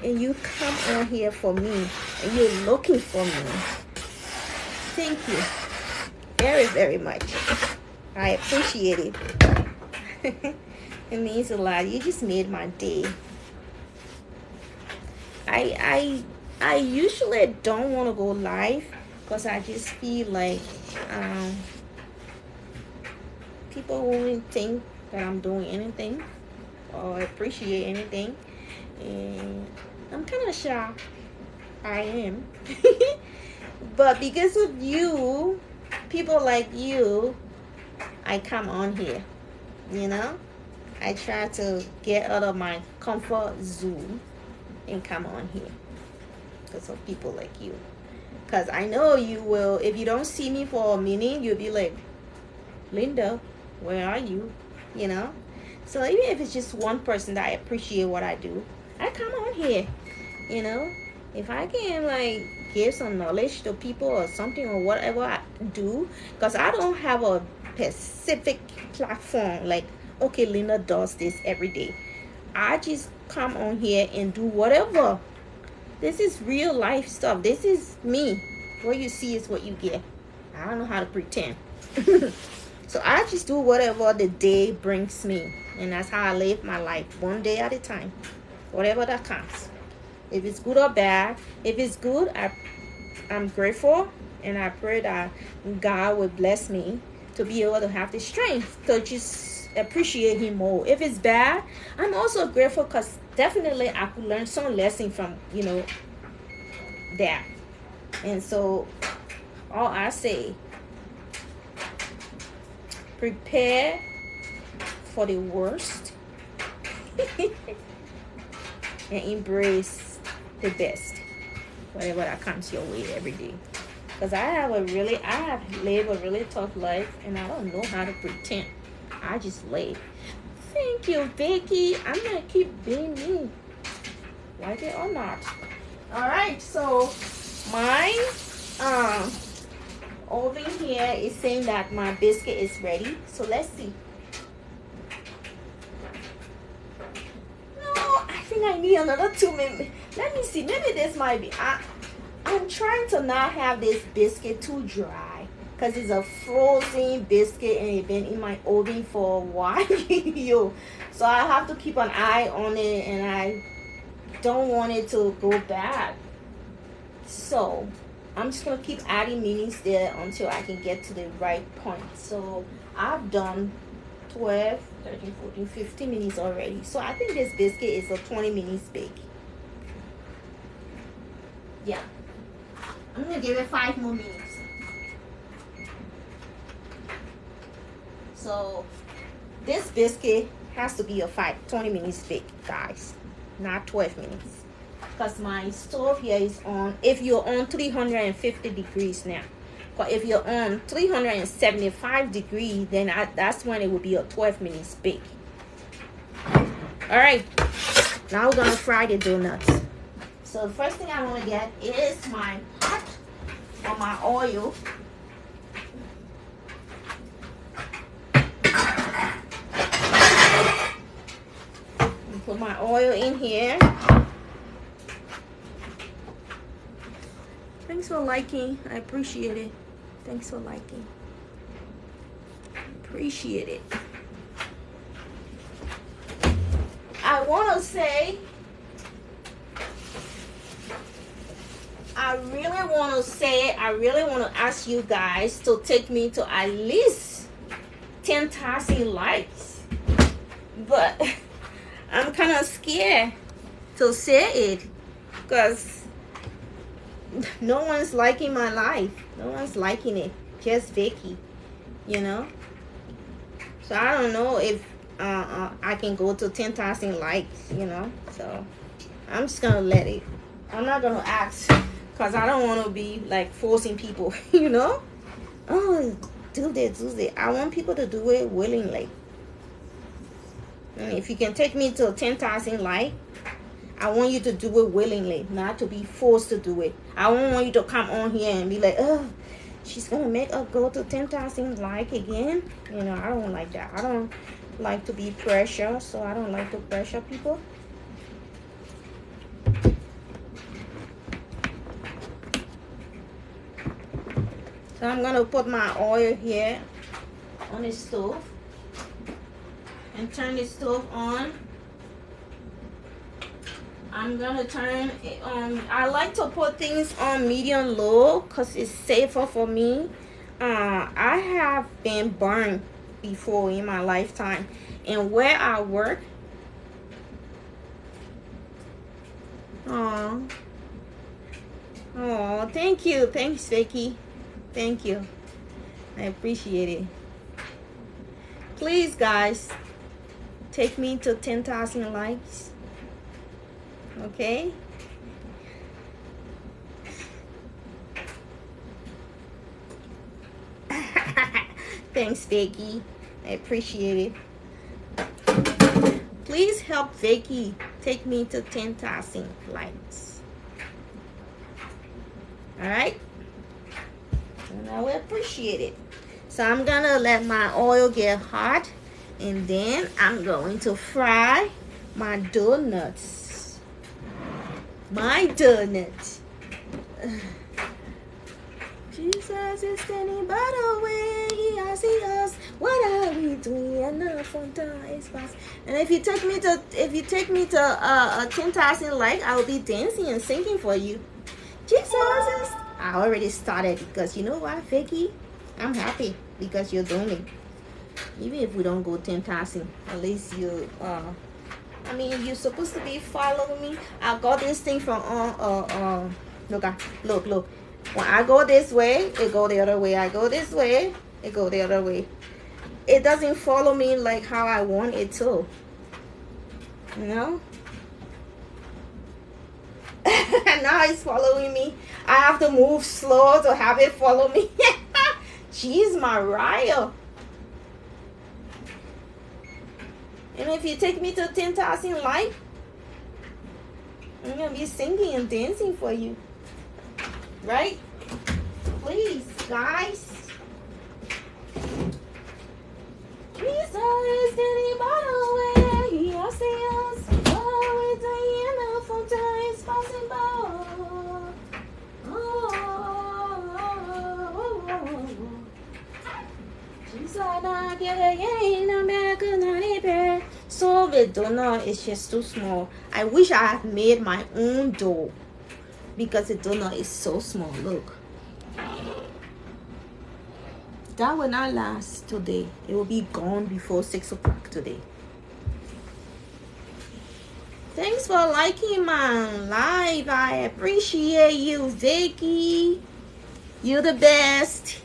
and you come on here for me and you're looking for me. Thank you very, very much. I appreciate it. It means a lot. You just made my day. I usually don't want to go live because I just feel like people won't think that I'm doing anything or appreciate anything, and I'm kind of shy. I am. But because of you, people like you, I come on here, you know. I try to get out of my comfort zone and come on here because of people like you. Because I know you will, if you don't see me for a minute, you'll be like, Linda, where are you? You know. So even if it's just one person that I appreciate what I do, I come on here. You know, if I can like give some knowledge to people or something or whatever I do, because I don't have a specific platform like, okay, Linda does this every day. I just come on here and do whatever. This is real life stuff. This is me. What you see is what you get. I don't know how to pretend. So I just do whatever the day brings me, and that's how I live my life, one day at a time, whatever that comes. If it's good or bad, if it's good, I'm grateful, and I pray that God will bless me to be able to have the strength to just appreciate him more. If it's bad, I'm also grateful because definitely I could learn some lesson from, you know, that. And so all I say, prepare for the worst and embrace the best, whatever that comes your way every day. Because I have lived a really tough life, and I don't know how to pretend. I just live. Thank you, Vicky. I'm gonna keep being me, like it or not. All right, so my oven here is saying that my biscuit is ready. So let's see. No, I think I need another 2 minutes. Let me see. Maybe this might be. I'm trying to not have this biscuit too dry because it's a frozen biscuit and it's been in my oven for a while. So I have to keep an eye on it, and I don't want it to go bad. So I'm just going to keep adding minutes there until I can get to the right point. So I've done 12, 13, 14, 15 minutes already. So I think this biscuit is a 20 minutes bake. Yeah. I'm going to give it 5 more minutes. So this biscuit has to be a 20 minutes bake, guys. Not 12 minutes. Because my stove here is on, if you're on 350 degrees now. But if you're on 375 degrees, then that's when it will be a 12 minutes bake. Alright. Now we're going to fry the donuts. So the first thing I want to get is my pot or my oil. Put my oil in here. Thanks for liking. I appreciate it. Thanks for liking. Appreciate it. I want to say, I really want to ask you guys to take me to at least 10,000 likes. But I'm kind of scared to say it because no one's liking my life. No one's liking it. Just Vicky, you know. So I don't know if I can go to 10,000 likes, you know. So I'm just gonna let it. I'm not gonna ask because I don't want to be like forcing people, you know. Oh, do this, do this. I want people to do it willingly. And if you can take me to 10,000 likes, I want you to do it willingly, not to be forced to do it. I don't want you to come on here and be like, oh, she's going to make us go to 10,000 likes again. You know, I don't like that. I don't like to be pressured, so I don't like to pressure people. So I'm going to put my oil here on the stove and turn the stove on. I'm gonna turn it on. I like to put things on medium low because it's safer for me. I have been burned before in my lifetime, and where I work, oh, thank you, thanks Vicky, thank you, I appreciate it. Please guys, take me to 10,000 likes. Okay. Thanks, Vicky. I appreciate it. Please help Vicky take me to 10,000 likes. All right. And I will appreciate it. So I'm gonna let my oil get hot, and then I'm going to fry my donuts. My donuts. Jesus is standing by the way. He see us. What are we doing? Another fun time is past. And if you take me to 10,000 likes, I will be dancing and singing for you. Jesus is. I already started because you know what, Vicky? I'm happy because you're doing it. Even if we don't go 10,000, at least you I mean, you're supposed to be following me. I got this thing from look, look. When I go this way, it go the other way. I go this way, it go the other way. It doesn't follow me like how I want it to. You know? Now it's following me. I have to move slow to have it follow me. Jeez, Mariah. And if you take me to 10,000 likes, I'm gonna be singing and dancing for you. Right? Please, guys. Jesus, anybody where he has us, with the end from times possible. Jesus, I get again, American honey bear. So the donut is just too small. I wish I had made my own dough because the donut is so small. Look. That will not last today. It will be gone before 6 o'clock today. Thanks for liking my live. I appreciate you, Vicky. You're the best.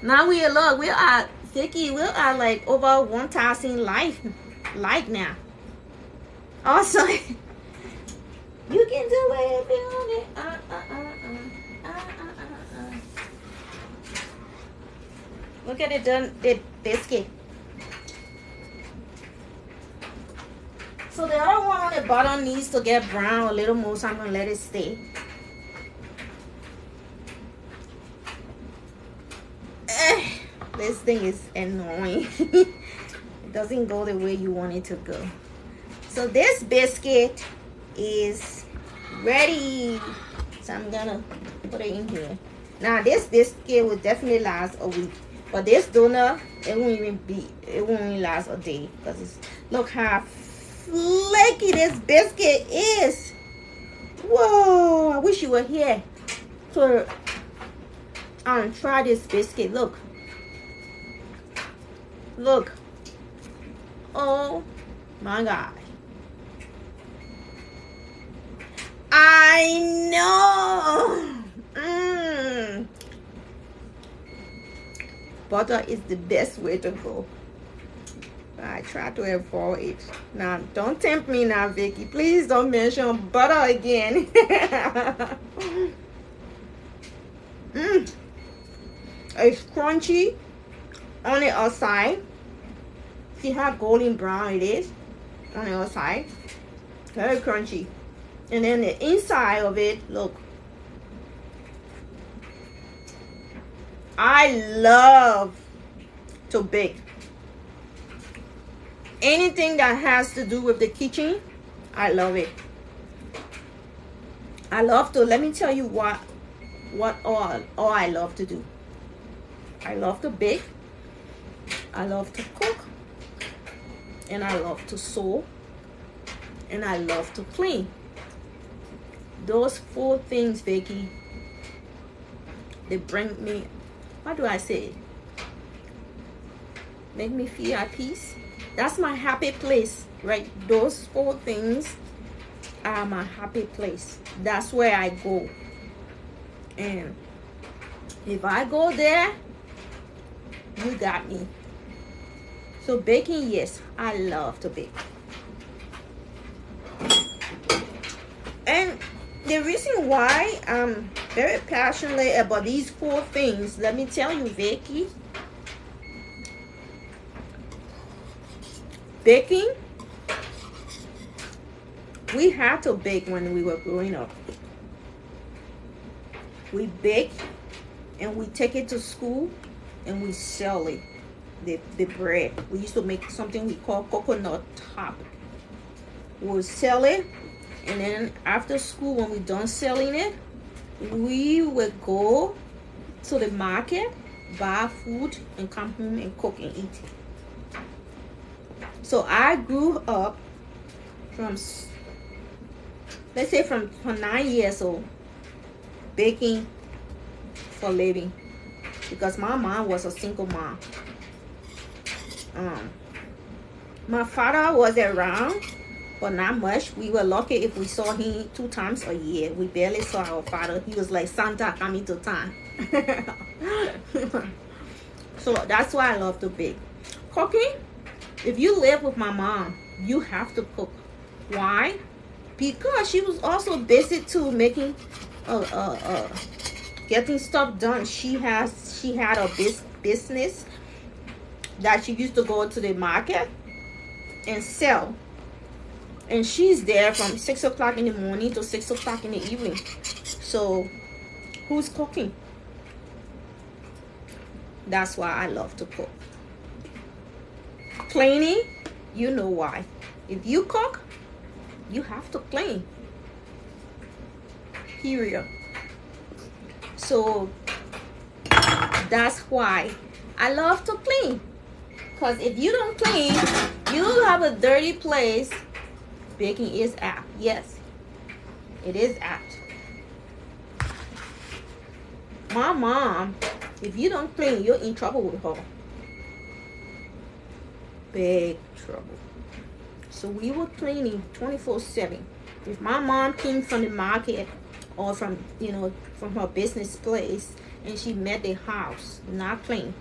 Now we are Vicky. We are like over 1,000 like now. Also, you can do it if you want it. Look at it done. The biscuit. So the other one on the bottom needs to get brown a little more, so I'm gonna let it stay. This thing is annoying. It doesn't go the way you want it to go. So this biscuit is ready. So I'm gonna put it in here. Now this biscuit will definitely last a week. But this donut, it won't even last a day. Because it's, look how flaky this biscuit is. Whoa, I wish you were here to try this biscuit. Look. Look. Oh my God. I know. Butter is the best way to go. I try to avoid it. Now, don't tempt me now, Vicky. Please don't mention butter again. It's crunchy on the outside. See how golden brown it is on the outside. Very crunchy. And then the inside of it, look. I love to bake. Anything that has to do with the kitchen, I love it. I love to, let me tell you what all I love to do. I love to bake. I love to cook. And I love to sew. And I love to clean. Those 4 things, Vicky, they bring me, what do I say? Make me feel at peace. That's my happy place, right? Those 4 things are my happy place. That's where I go. And if I go there, you got me. So baking, yes, I love to bake. And the reason why I'm very passionate about these 4 things, let me tell you, Vicky. Baking, we had to bake when we were growing up. We bake and we take it to school and we sell it, the bread. We used to make something we call coconut top. We'll sell it, and then after school, when we're done selling it, we would go to the market, buy food, and come home and cook and eat. So I grew up from, let's say from 9 years old. baking for living, because my mom was a single mom. My father was around, but not much. We were lucky if we saw him 2 times a year. We barely saw our father. He was like Santa coming to town. So that's why I love to bake. Cooking, if you live with my mom, you have to cook. Why? Because she was also busy too, making getting stuff done. She had a business that she used to go to the market and sell, and she's there from 6 o'clock in the morning to 6 o'clock in the evening. So who's cooking? That's why I love to cook. Cleaning, you know why. If you cook, you have to clean, period. So that's why I love to clean, because if you don't clean, you have a dirty place. Baking is apt. Yes, it is apt. My mom, if you don't clean, you're in trouble with her. Big trouble. So we were cleaning 24/7. If my mom came from the market or from, from her business place, and she met the house not clean,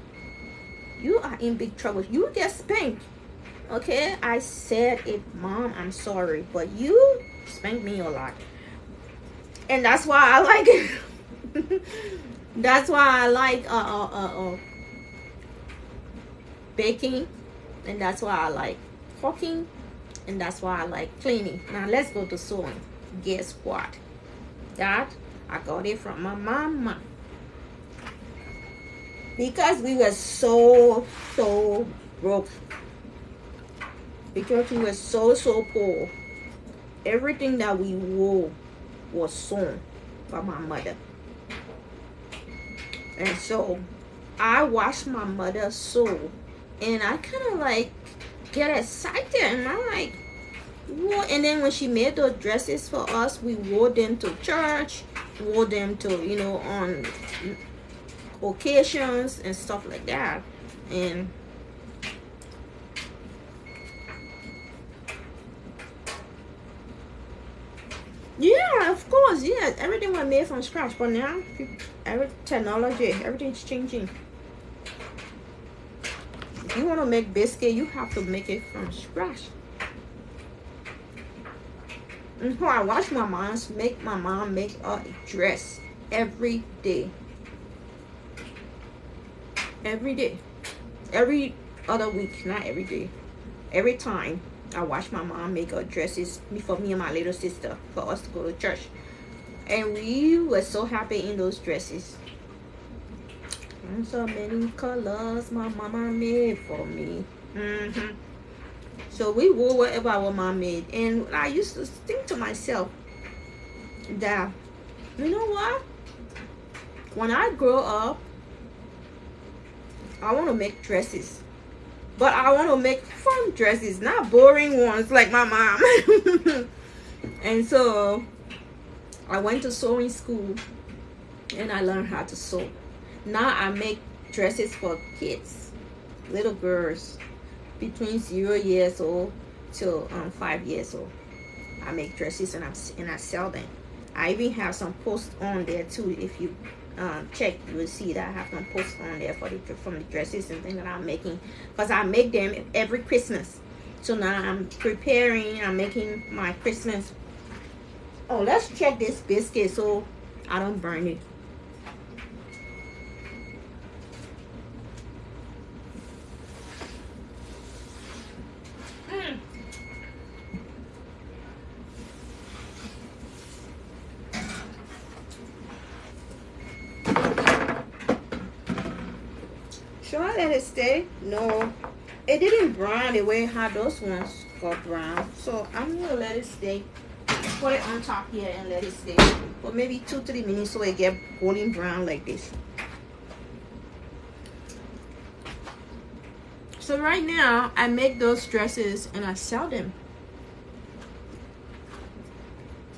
you are in big trouble. You get spanked. Okay, I said it, Mom, I'm sorry, but you spanked me a lot. And that's why I like it. That's why I like baking, and that's why I like cooking, and that's why I like cleaning. Now let's go to sewing. Guess what? That I got it from my mama, because we were so broke, because we were so poor. Everything that we wore was sewn by my mother. And so I watched my mother sew, and I kind of like get excited, and I'm like, what? And then when she made those dresses for us, we wore them to church, wore them to, on occasions and stuff like that. And yeah, of course, yeah, everything was made from scratch. But now, every technology, everything's changing. If you want to make biscuit, you have to make it from scratch. And so I watch my mom make a dress every day. Every day. Every other week, not every day. Every time I watch my mom make her dresses for me and my little sister, for us to go to church. And we were so happy in those dresses. And so many colors my mama made for me. So we wore whatever our mom made. And I used to think to myself that, you know what? When I grow up, I want to make dresses. But I want to make fun dresses, not boring ones like my mom. And so I went to sewing school, and I learned how to sew. Now I make dresses for kids, little girls, between 0 years old to 5 years old. I make dresses, and I sell them. I even have some posts on there too. If you check, you will see that I have some posts on there from the dresses and things that I'm making, because I make them every Christmas. So now I'm making my Christmas. Oh, let's check this biscuit so I don't burn it. Should I let it stay? No, it didn't brown the way how those ones got brown. So I'm gonna let it stay. Put it on top here and let it stay for maybe 2-3 minutes so it get golden brown like this. So right now I make those dresses and I sell them,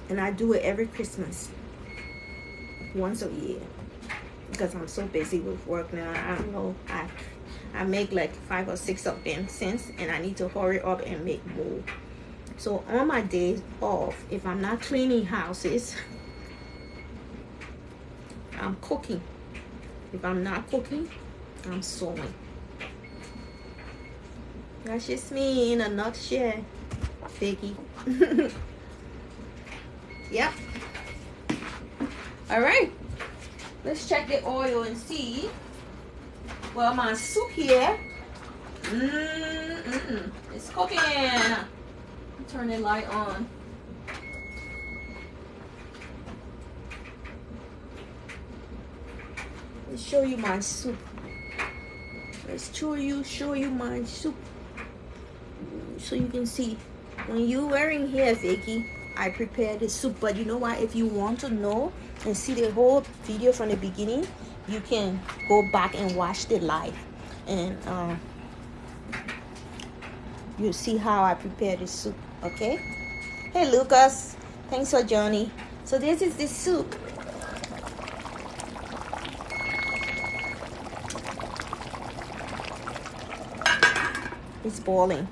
and I do it every Christmas. once a year because I'm so busy with work now. I don't know. I make like 5 or 6 of them since, and I need to hurry up and make more. So on my days off, if I'm not cleaning houses, I'm cooking. If I'm not cooking, I'm sewing. That's just me in a nutshell, Vicky. Yep. All right. Let's check the oil and see. Well, my soup here, it's cooking. Turn the light on. Let's show you my soup. Let's show you my soup, so you can see. When you wearing here, Vicky, I prepared the soup. But you know what? If you want to know and see the whole video from the beginning, you can go back and watch the live, and you'll see how I prepared the soup. Okay. Hey Lucas, thanks for joining. So this is the soup. It's boiling.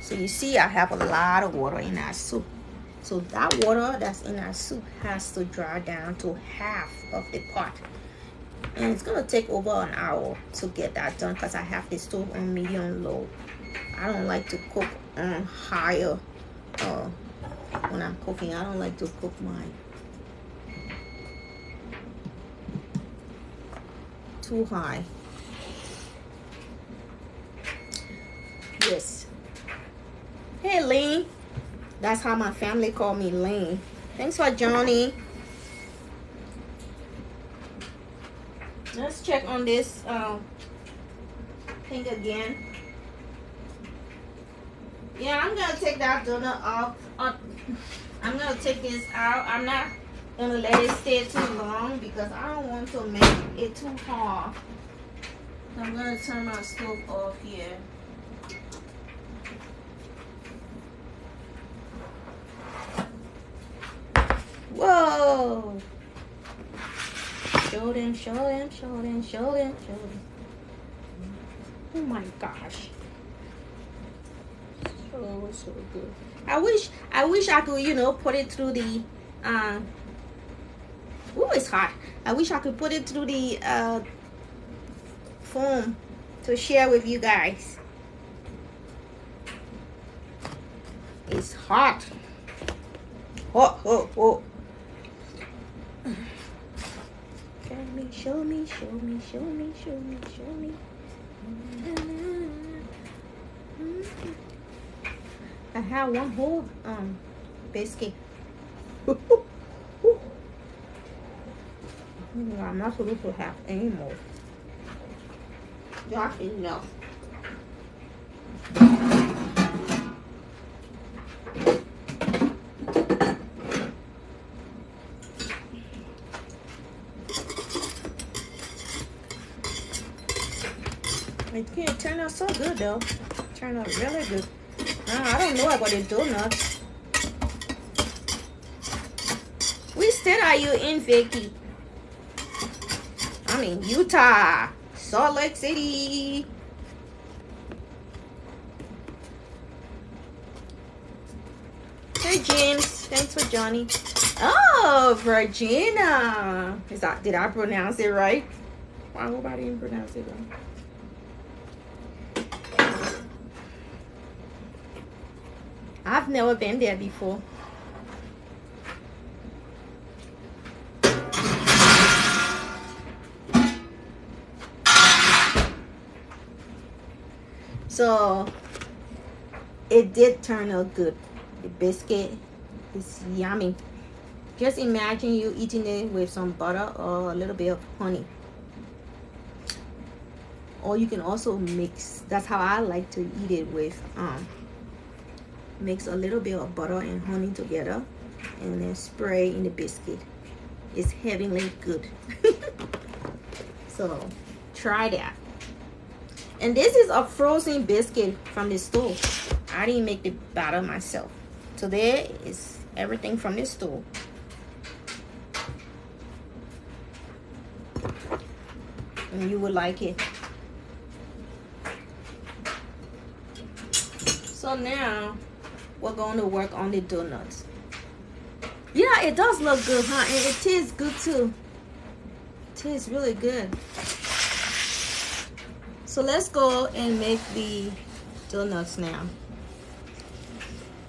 So you see I have a lot of water in that soup. So that water that's in that soup has to dry down to half of the pot. And it's gonna take over an hour to get that done because I have the stove on medium low. I don't like to cook on higher when I'm cooking. I don't like to cook mine too high. Yes. Hey Lane. That's how my family call me, Lane. Thanks for Johnny. Let's check on this thing again. Yeah, I'm gonna take that donut off. I'm gonna take this out. I'm not gonna let it stay too long because I don't want to make it too hard. I'm gonna turn my stove off here. Whoa! Show them, show them, show them, show them, show them. Oh my gosh. So good. I wish I could, you know, put it through the oh, it's hot. I wish I could put it through the foam to share with you guys. It's hot. Hot, hot, hot. Show me, show me, show me, show me, show me. I have one whole biscuit. I'm not supposed to have any more. That's enough. It turned out so good though. Turned out really good. I don't know about the donuts. Which state are you in, Vicky? I'm in Utah, Salt Lake City. Hey James, thanks for joining. Oh, Virginia. Did I pronounce it right? I hope I didn't pronounce it right. I've never been there before. So it did turn out good. The biscuit is yummy. Just imagine you eating it with some butter or a little bit of honey. Or you can also mix. That's how I like to eat it with mix a little bit of butter and honey together and then spray in the biscuit. It's heavenly good. So try that. And this is a frozen biscuit from the store. I didn't make the batter myself. So there is everything from the store. and you will like it. So now we're going to work on the donuts. Yeah, it does look good, huh? And it tastes good too. It tastes really good. So let's go and make the donuts now.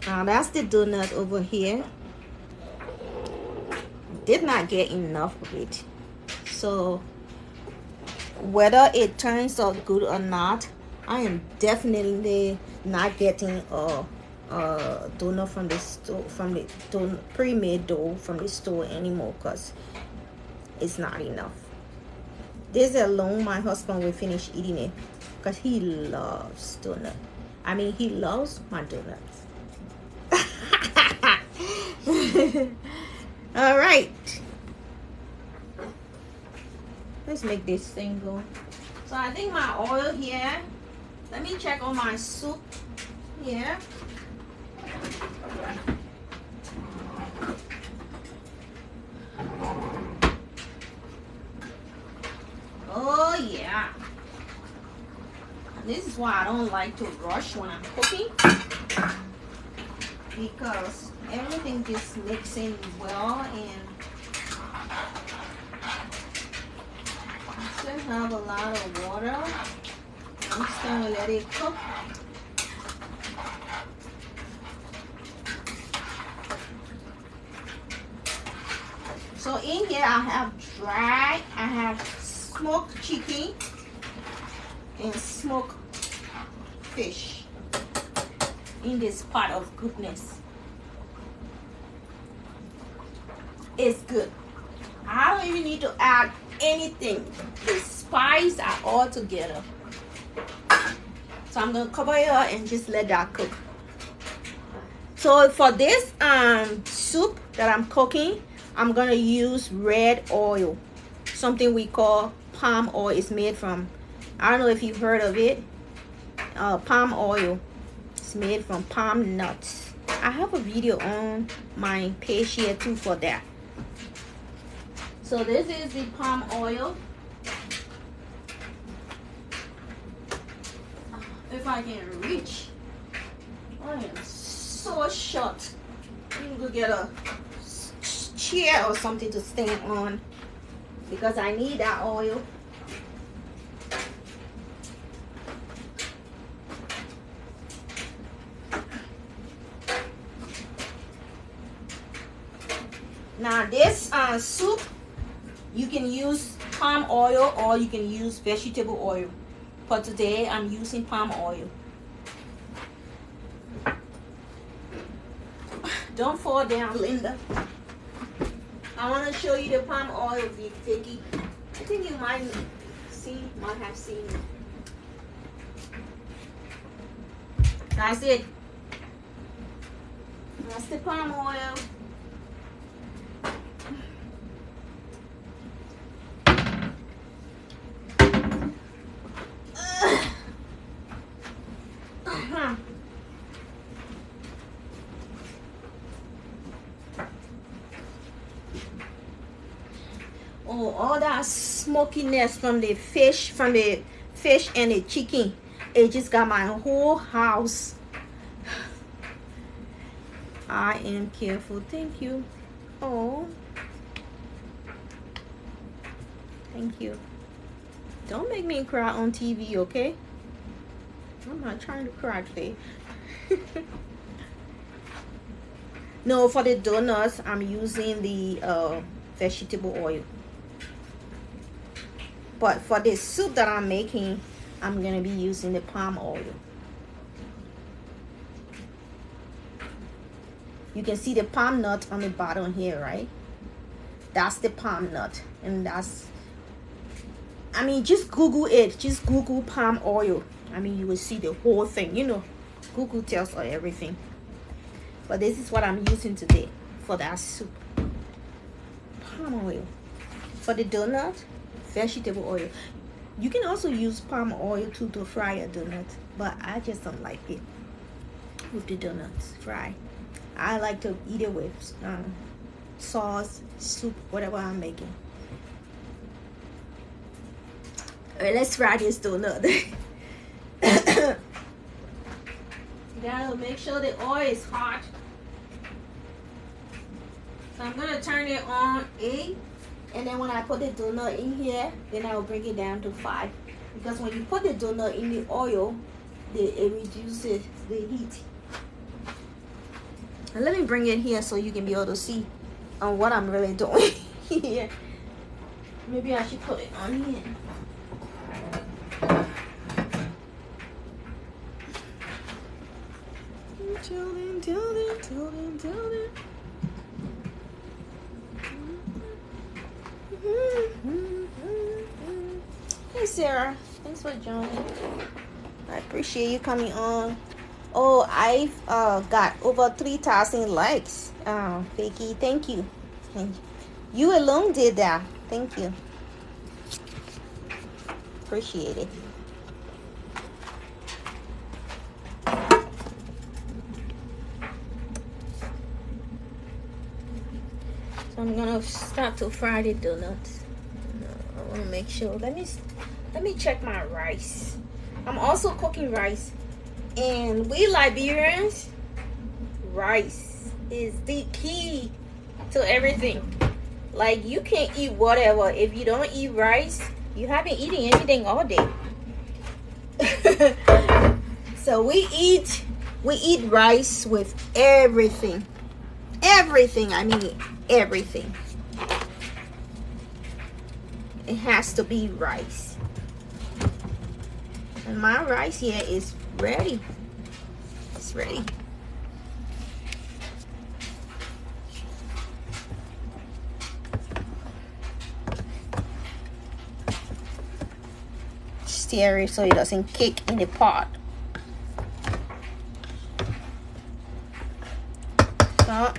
Now that's the donut over here. Did not get enough of it. So whether it turns out good or not, I am definitely not getting a donut from the store, from the pre-made dough from the store anymore, because it's not enough. This alone, my husband will finish eating it because he loves donut. I mean, he loves my donuts. All right, let's make this thing go. So I think my oil here, let me check on my soup here. Oh yeah, this is why I don't like to rush when I'm cooking, because everything just mixing well, and I still have a lot of water. I'm just gonna let it cook. So in here I have smoked chicken and smoked fish in this pot of goodness. It's good. I don't even need to add anything. The spices are all together. So I'm gonna cover it up and just let that cook. So for this soup that I'm cooking, I'm gonna use red oil, something we call palm oil. It's made from, I don't know if you've heard of it, palm oil. It's made from palm nuts. I have a video on my page here too for that. So this is the palm oil. If I can reach, I am so short. I'm gonna get a chair or something to stand on because I need that oil. Now this soup, you can use palm oil or you can use vegetable oil. For today, I'm using palm oil. Don't fall down, Linda. I want to show you the palm oil, Vicky. I think you might have seen it. That's it. That's the palm oil. Oh, all that smokiness from the fish and the chicken, it just got my whole house. I am careful. Thank you. Oh, thank you. Don't make me cry on TV, okay? I'm not trying to cry today. No, for the donuts, I'm using the vegetable oil. But for this soup that I'm making, I'm going to be using the palm oil. You can see the palm nut on the bottom here, right? That's the palm nut. And that's, I mean, just Google it. Just Google palm oil. I mean, you will see the whole thing. You know, Google tells us everything. But this is what I'm using today for that soup. Palm oil. For the donut, vegetable oil. You can also use palm oil too to fry a donut, but I just don't like it with the donuts fry. I like to eat it with sauce, soup, whatever I'm making. Alright, let's fry this donut. You gotta make sure the oil is hot. So I'm gonna turn it on 8, and then when I put the donut in here, then I'll bring it down to 5. Because when you put the donut in the oil, it reduces the heat. And let me bring it here so you can be able to see what I'm really doing here. Maybe I should put it on here. Hey Sarah, thanks for joining. I appreciate you coming on. Oh, I've got over 3,000 likes. Vicky, thank you. You alone did that. Thank you. Appreciate it. So I'm gonna start to fry the donuts. I want to make sure. Let me check my rice. I'm also cooking rice, and we Liberians, rice is the key to everything. Like, you can't eat whatever if you don't eat rice. You haven't eaten anything all day. So we eat rice with everything. Everything, I mean everything. It has to be rice. And my rice here is ready. It's ready. Stir it so it doesn't kick in the pot. So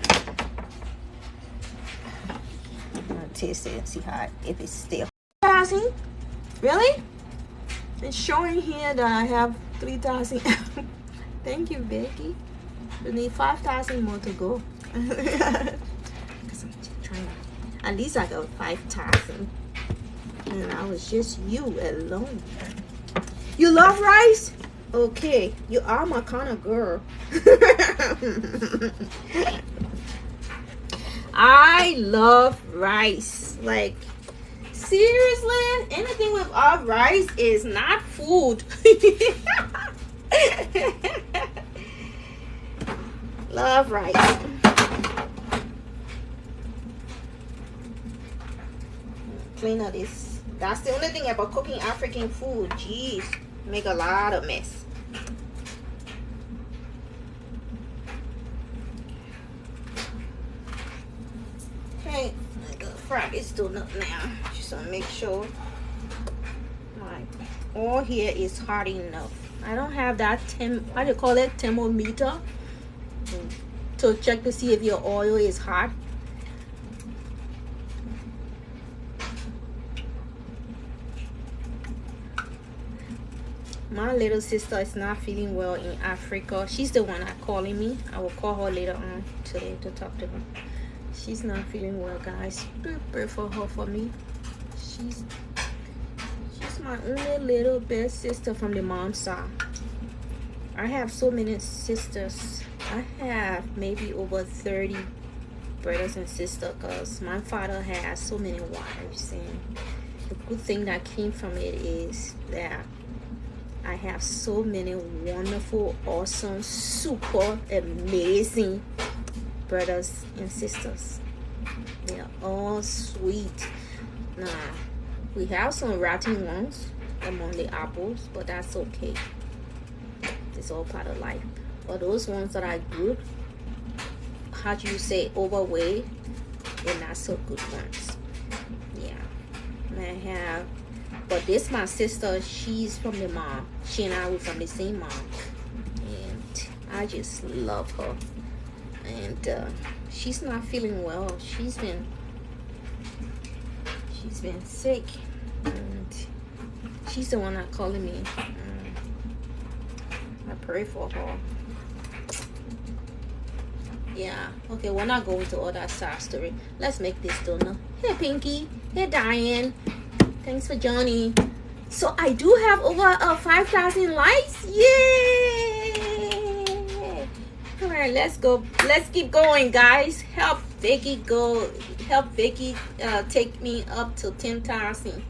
I'm gonna taste it and see how, if it's still. Really? It's showing here that I have 3,000. Thank you, Becky. We need 5,000 more to go. Because I'm just trying. At least I got 5,000. And I was just you alone. You love rice? Okay, you are my kind of girl. I love rice. Like, seriously, anything without rice is not food. Love rice. Clean up this. That's the only thing about cooking African food. Jeez, make a lot of mess. Okay, I'm gonna fry this donut now. Just to make sure my oil here is hot enough. I don't have that how do you call it, thermometer to check to see if your oil is hot. My little sister is not feeling well in Africa. She's the one that calling me. I will call her later on today to talk to her. She's not feeling well, guys. Pray for her for me. She's my only little best sister from the mom's side. I have so many sisters. I have maybe over 30 brothers and sisters because my father has so many wives, and the good thing that came from it is that I have so many wonderful, awesome, super amazing brothers and sisters. They are all sweet. Nah, we have some rotten ones among the apples, but that's okay. It's all part of life. But those ones that are good, how do you say, overweight, they're not so good ones. Yeah, I have. But this my sister, she's from the mom. She and I were from the same mom. And I just love her. And she's not feeling well. She's been sick. And she's the one that calling me. I pray for her. Yeah. Okay, we're not going to all that sad story. Let's make this donut. Hey, Pinky. Hey, Diane. Thanks for joining. So I do have over 5,000 likes. Yay! All right, let's go. Let's keep going, guys. Help Vicky go. Help Vicky take me up to 10,000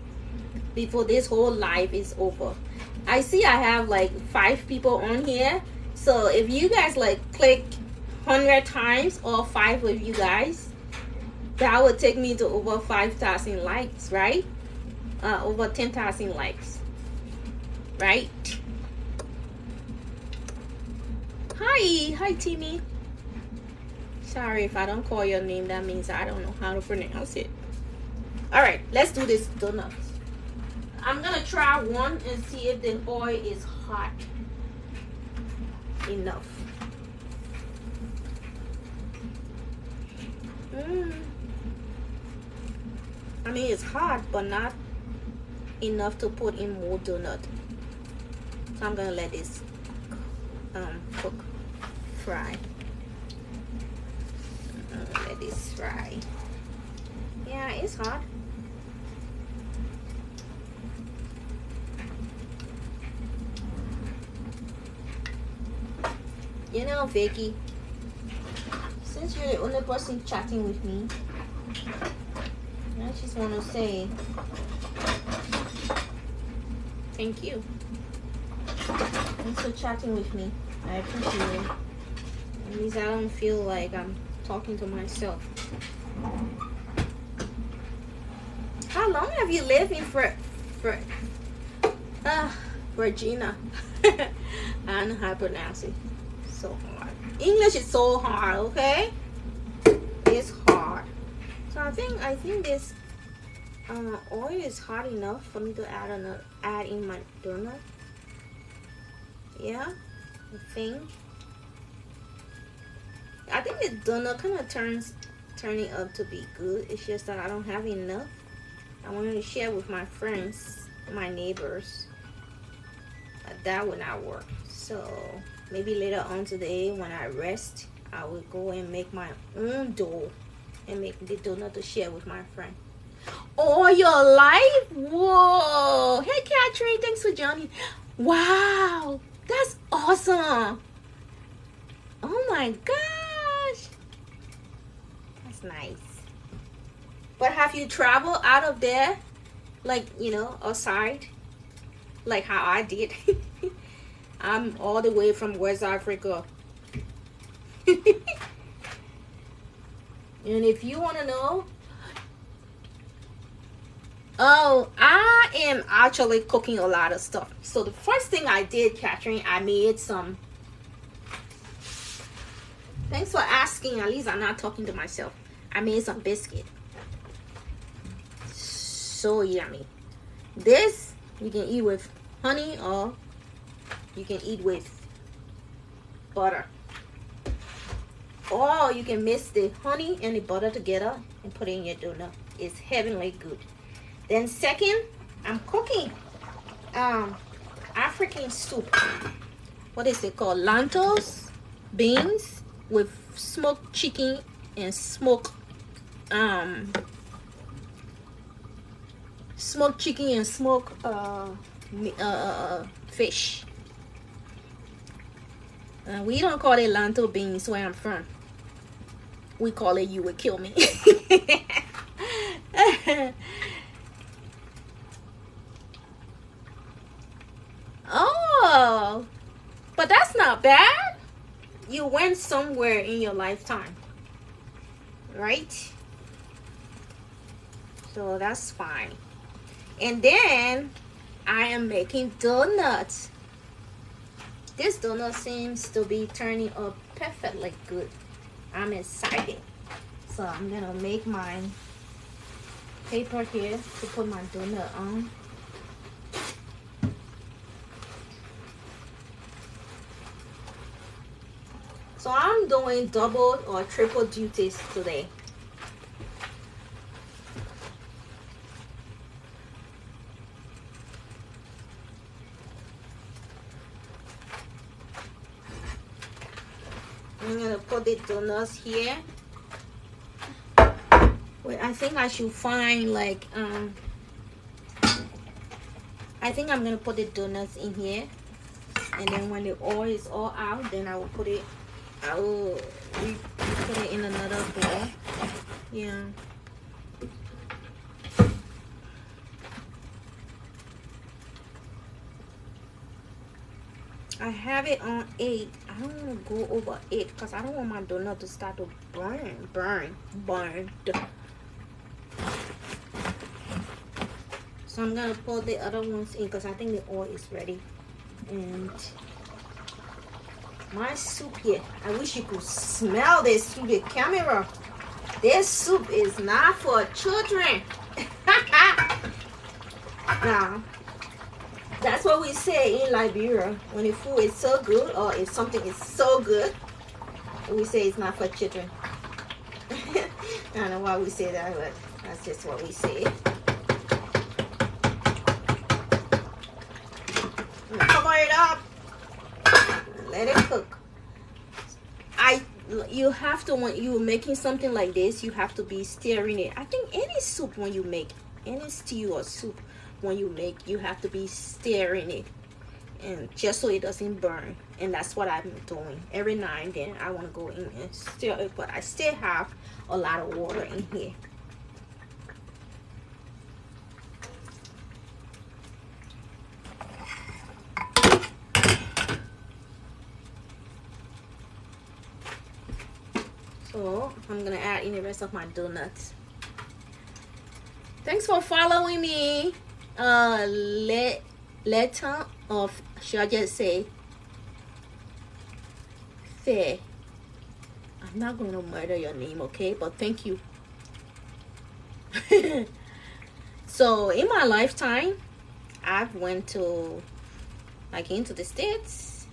before this whole live is over. I see I have like 5 people on here. So if you guys like click 100 times, or 5 of you guys, that would take me to over 5,000 likes, right? Over 10,000 likes, right? Hi Timmy. Sorry if I don't call your name, that means I don't know how to pronounce it. All right, let's do this donut. I'm gonna try one and see if the oil is hot enough. I mean, it's hot, but not enough to put in more donut. So I'm gonna let this cook, fry. Let this fry. Yeah, it's hot. You know, Vicky, since you're the only person chatting with me, I just want to say thank you. Thanks for chatting with me. I appreciate it. At least I don't feel like I'm talking to myself. How long have you lived in Virginia? I don't know how to pronounce it. So hard. English is so hard, okay? It's hard. So I think this oil is hot enough for me to add in my donut. Yeah, I think the donut kind of turning up to be good. It's just that I don't have enough. I wanted to share with my friends, my neighbors, but that would not work. So maybe later on today when I rest, I will go and make my own dough and make the donut to share with my friend. Oh, your life? Whoa! Hey, Catherine, thanks for joining. Wow, that's awesome. Oh my gosh, that's nice. But have you traveled out of there, like, you know, outside, like how I did? I'm all the way from West Africa. And if you want to know, oh, I am actually cooking a lot of stuff. So the first thing I did, Catherine, I made some. Thanks for asking. At least I'm not talking to myself. I made some biscuit. So yummy. This you can eat with honey, or you can eat with butter. Or you can mix the honey and the butter together and put it in your donut. It's heavenly good. Then second, I'm cooking African soup. What is it called? Lentils, beans with smoked chicken and smoked fish. We don't call it lentil beans where I'm from. We call it you would kill me. Oh, but that's not bad. You went somewhere in your lifetime, right? So that's fine. And then I am making donuts. This donut seems to be turning up perfectly good. I'm excited. So I'm gonna make my paper here to put my donut on. So I'm doing double or triple duties today. I'm gonna put the donuts here. Wait, I think I should find like I think I'm gonna put the donuts in here, and then when the oil is all out, then I will put it. I will put it in another bowl. Yeah. I have it on 8. I don't want to go over 8 because I don't want my donut to start to burn. So I'm gonna put the other ones in because I think the oil is ready. And my soup here, I wish you could smell this through the camera. This soup is not for children. Now, that's what we say in Liberia. When the food is so good, or if something is so good, we say it's not for children. I don't know why we say that, but that's just what we say. Cover it up. Let it cook. You have to, when you're making something like this, you have to be stirring it. I think any soup, when you make any stew or soup, when you make, you have to be stirring it, and just so it doesn't burn. And that's what I'm doing. Every now and then I want to go in and stir it, but I still have a lot of water in here. So I'm gonna add in the rest of my donuts. Thanks for following me. Letter of, should I just say Fair? I'm not gonna murder your name, okay? But thank you. So in my lifetime, I've went to into the States,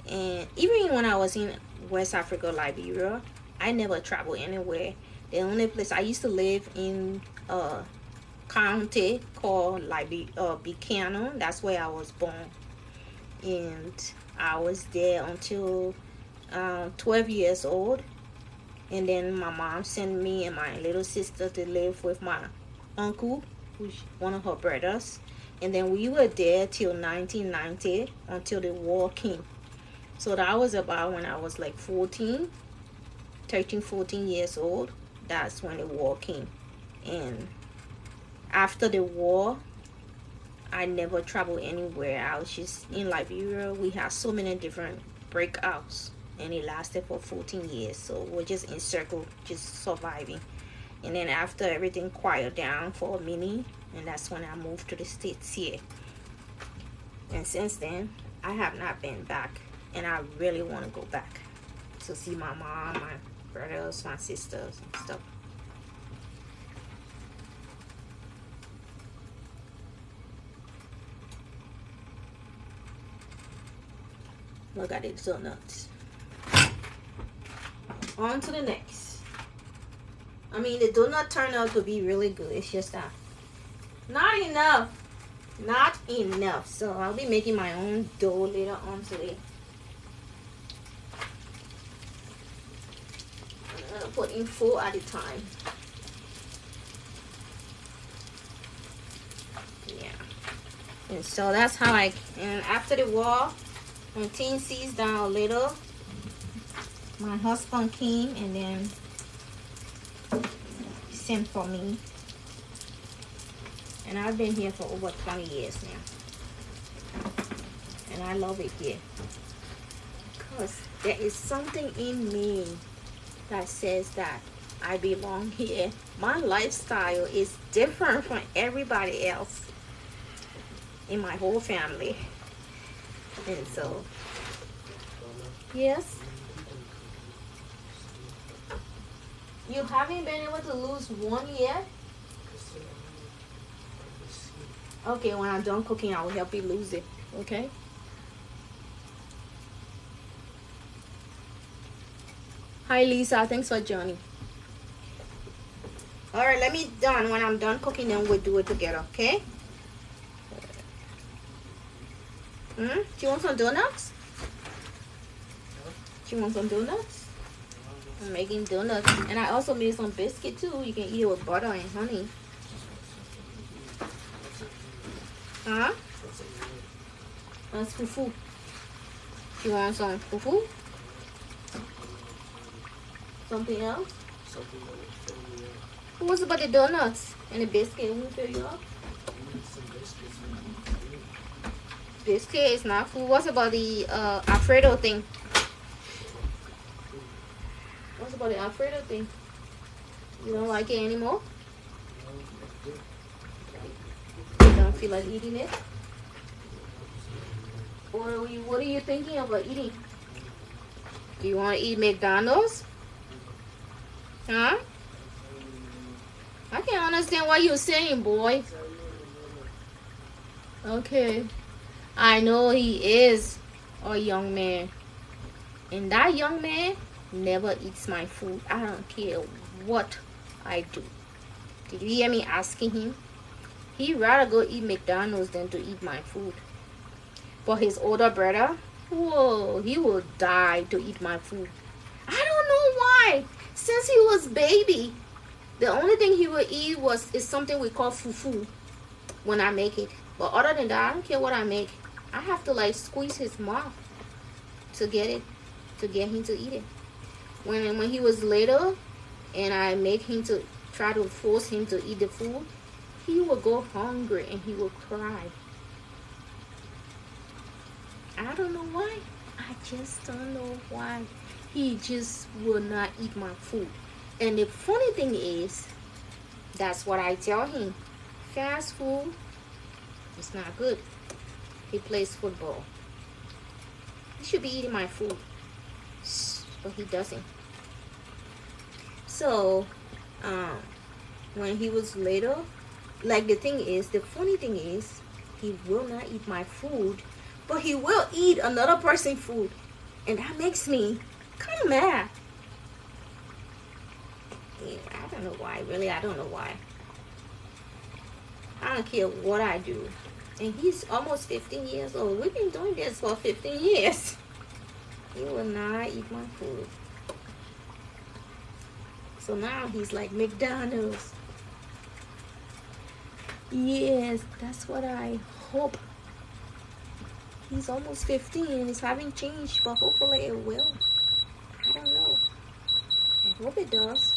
and even when I was in West Africa, Liberia, I never traveled anywhere. The only place I used to live in county called Buchanan. That's where I was born, and I was there until 12 years old. And then my mom sent me and my little sister to live with my uncle, who's one of her brothers. And then we were there till 1990, until the war came. So that was about when I was like 13, 14 years old. That's when the war came. And after the war, I never traveled anywhere. I was just in Liberia. We had so many different breakouts, and it lasted for 14 years. So we're just in circle, just surviving. And then after everything quieted down for a minute, and that's when I moved to the States here. And since then, I have not been back, and I really want to go back to see my mom, my brothers, my sisters, and stuff. Look at it, so nuts. On to the next. I mean, the donut turned out to be really good. It's just that not enough. Not enough. So I'll be making my own dough later on today. I'm gonna put in 4 at a time. Yeah. And so that's how and after the war, when things seized down a little, my husband came and then sent for me. And I've been here for over 20 years now. And I love it here. Because there is something in me that says that I belong here. My lifestyle is different from everybody else in my whole family. And so, yes. You haven't been able to lose one yet? Okay, when I'm done cooking, I will help you lose it. Okay? Hi, Lisa. Thanks for joining. Alright, let me done. When I'm done cooking, then we'll do it together. Okay? Do you want some donuts? Do you want some donuts? I'm making donuts. And I also made some biscuit too. You can eat it with butter and honey. Huh? That's fufu. You want some fufu? Something else? Something that will fill me up. What about the donuts and the biscuit? Won't fill you up? I need some biscuits. Biscuit is not food. What about the Alfredo thing? What about the Alfredo thing? You don't like it anymore? You don't feel like eating it? Or what are you thinking about eating? Do you want to eat McDonald's? Huh? I can't understand what you're saying, boy. Okay. I know he is a young man. And that young man never eats my food. I don't care what I do. Did you hear me asking him? He'd rather go eat McDonald's than to eat my food. But his older brother, whoa, he will die to eat my food. I don't know why. Since he was baby, the only thing he would eat is something we call fufu when I make it. But other than that, I don't care what I make. I have to like squeeze his mouth to get him to eat it. When he was little and I make him to try to force him to eat the food, he would go hungry and he would cry. I don't know why. I just don't know why. He just will not eat my food. And the funny thing is, that's what I tell him. Fast food is not good. He plays football. He should be eating my food. But he doesn't. So, when he was little, like the funny thing is, he will not eat my food, but he will eat another person's food. And that makes me kind of mad. Yeah, I don't know why. Really, I don't know why. I don't care what I do. And he's almost 15 years old. We've been doing this for 15 years. He will not eat my food. So now he's like McDonald's. Yes, that's what I hope. He's almost 15 and it's having changed, but hopefully it will. I don't know. I hope it does.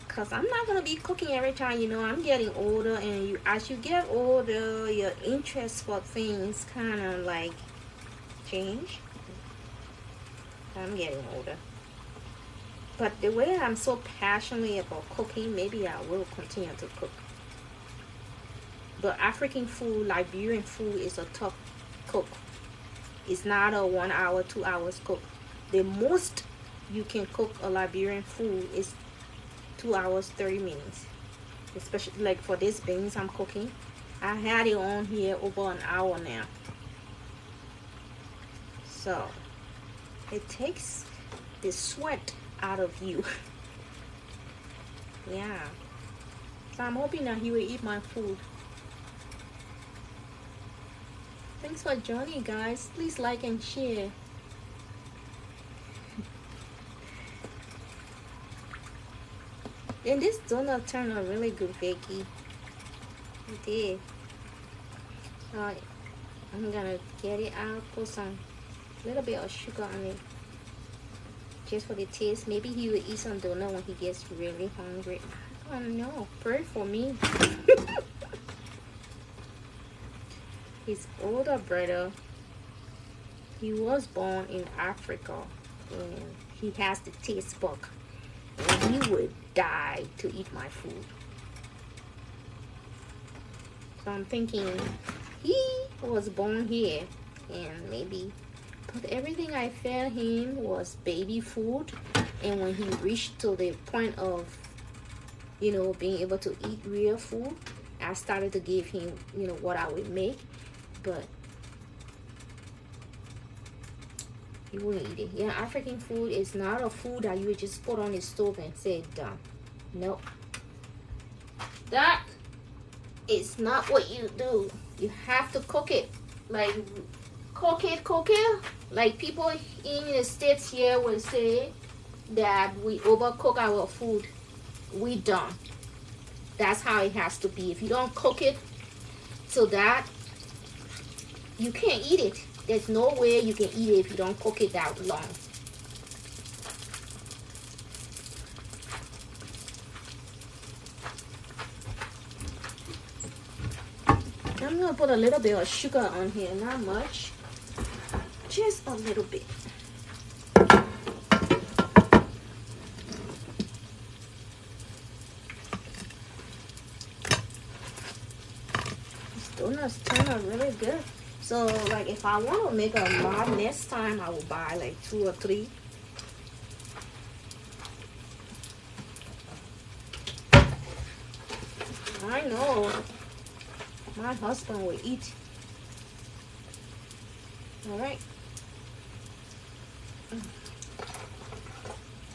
Because I'm not going to be cooking every time. You know, I'm getting older, and as you get older, your interest for things kind of like change. I'm getting older. But the way I'm so passionate about cooking, maybe I will continue to cook. But African food, Liberian food is a tough cook. It's not a 1 hour, 2 hours cook. The most you can cook a Liberian food is 2 hours, 30 minutes. Especially like for this beans I'm cooking. I had it on here over an hour now. So it takes the sweat out of you. Yeah. So I'm hoping that he will eat my food. Thanks for joining, guys. Please like and share. And this donut turned out really good, Vicky. It did. I'm gonna get it out, put some little bit of sugar on it, just for the taste. Maybe he will eat some donut when he gets really hungry. I don't know. Pray for me. His older brother, he was born in Africa, and he has the taste bug, and he would die to eat my food. So I'm thinking he was born here, and maybe, but everything I fed him was baby food, and when he reached to the point of, you know, being able to eat real food, I started to give him, you know, what I would make. But he wouldn't eat it. Yeah, African food is not a food that you would just put on the stove and say done. Nope. That is not what you do. You have to cook it. Like cook it. Like people in the States here will say that we overcook our food. We don't. That's how it has to be. If you don't cook it so that you can't eat it. There's no way you can eat it if you don't cook it that long. I'm gonna put a little bit of sugar on here, not much, just a little bit. These donuts turn out really good. So like if I want to make a lot next time, I will buy like 2 or 3. I know my husband will eat. All right.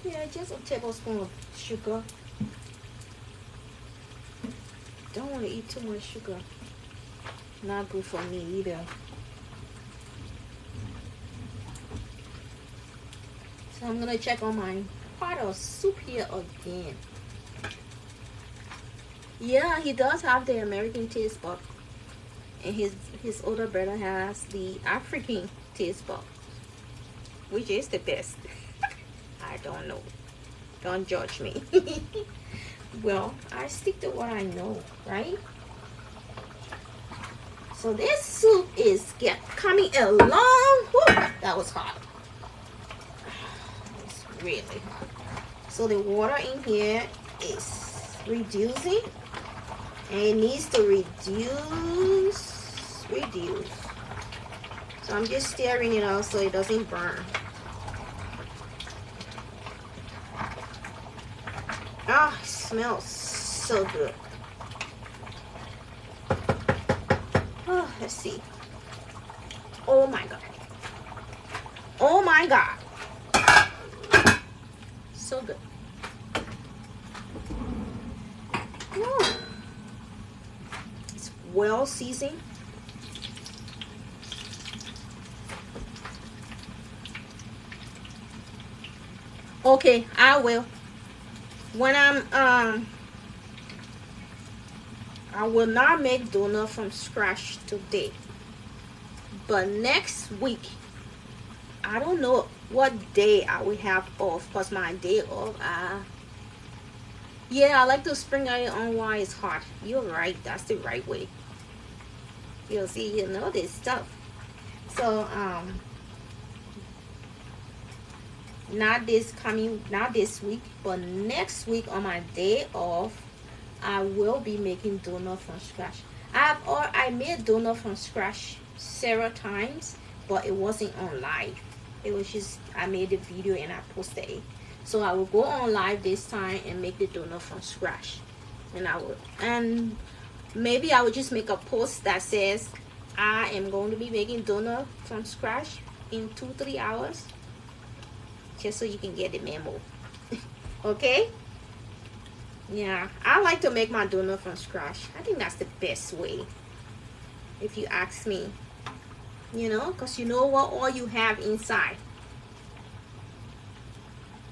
Yeah, just a tablespoon of sugar. Don't want to eat too much sugar. Not good for me either. So I'm gonna check on my pot of soup here again. Yeah, he does have the American taste bud, and his older brother has the African taste bud, which is the best. I don't know. Don't judge me. Well, I stick to what I know, right? So this soup is coming along. Whew, that was hot. It's really hot. So the water in here is reducing, and it needs to reduce. So I'm just stirring it out so it doesn't burn. Ah, it smells so good. Oh, let's see. Oh my God. Oh my God. So good. Oh. It's well seasoned. Okay, I will. When I will not make donut from scratch today, but next week, I don't know what day I will have off, because my day off, yeah, I like to sprinkle it on while it's hot. You're right, that's the right way. You'll see, you know this stuff. So not this week, but next week on my day off, I will be making donut from scratch. I made donut from scratch several times, but it wasn't on live. It was just I made the video and I posted it. So I will go on live this time and make the donut from scratch. And maybe I will just make a post that says I am going to be making donut from scratch in 2-3 hours, just so you can get the memo. Okay? Yeah, I like to make my donut from scratch. I think that's the best way, if you ask me. You know, because you know what all you have inside.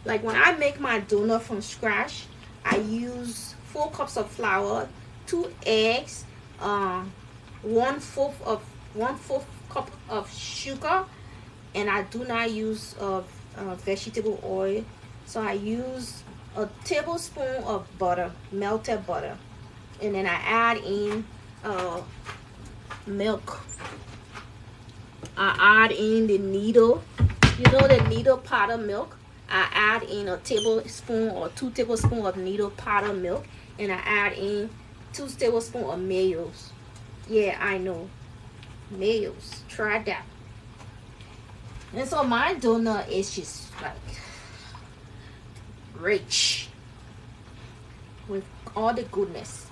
Like when I make my donut from scratch, I use 4 cups of flour, 2 eggs, 1/4 cup of sugar, and I do not use vegetable oil. So I use a tablespoon of butter, melted butter, and then I add in milk. I add in the needle, the needle powder milk. I add in a tablespoon or 2 tablespoons of needle powder milk, and I add in 2 tablespoons of mayos. Yeah, I know, mayos. Try that. And so my donut is just like rich with all the goodness.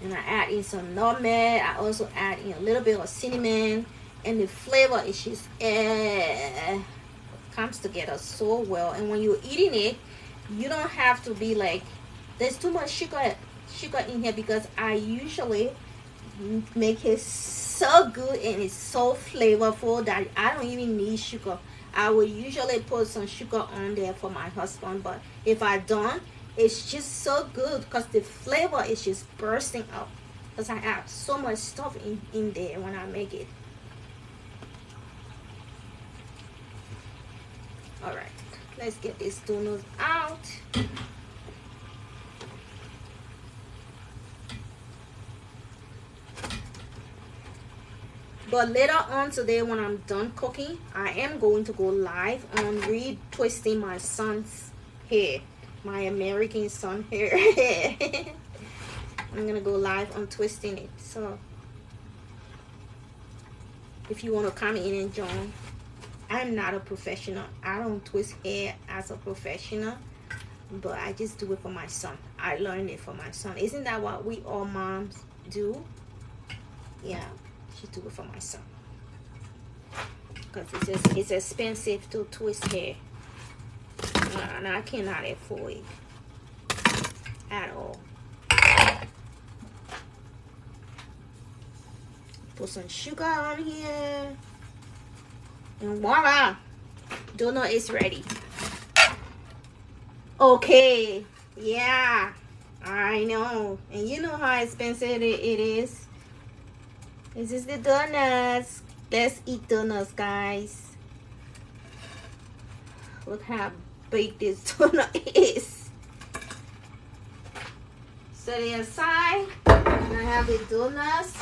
And I add in some nutmeg. I also add in a little bit of cinnamon, and the flavor is just comes together so well. And when you're eating it, you don't have to be like there's too much sugar in here, because I usually make it so good and it's so flavorful that I don't even need sugar. I will usually put some sugar on there for my husband, but if I don't, it's just so good because the flavor is just bursting up. because I have so much stuff in there when I make it. All right, let's get these donuts out. But later on today, when I'm done cooking, I am going to go live on retwisting my son's hair, my American son hair. I'm gonna go live on twisting it. So if you want to come in and join, I'm not a professional. I don't twist hair as a professional, but I just do it for my son. I learned it for my son. Isn't that what we all moms do? Yeah, just do it for my son, because it's expensive to twist hair, and I cannot afford it at all. Put some sugar on here, and voila, donut is ready. Okay, yeah, I know, and you know how expensive it is. This is the donuts. Let's eat donuts, guys. Look how big this donut is. Set it aside, and I have the donuts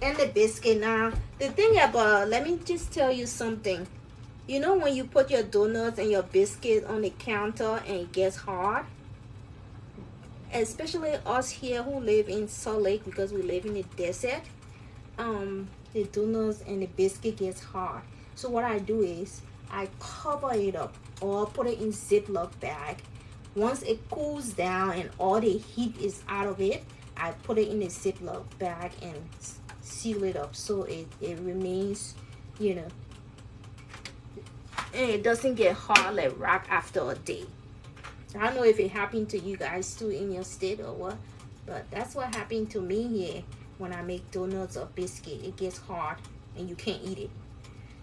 and the biscuit. Now the thing about, let me just tell you something. You know, when you put your donuts and your biscuit on the counter and it gets hard, especially us here who live in Salt Lake, because we live in the desert, the donuts and the biscuit gets hard. So what I do is I cover it up or put it in Ziploc bag. Once it cools down and all the heat is out of it, I put it in a Ziploc bag and seal it up so it remains, you know, and it doesn't get hard like rock after a day. I don't know if it happened to you guys too in your state or what, but that's what happened to me here. When I make donuts or biscuit, it gets hard and you can't eat it.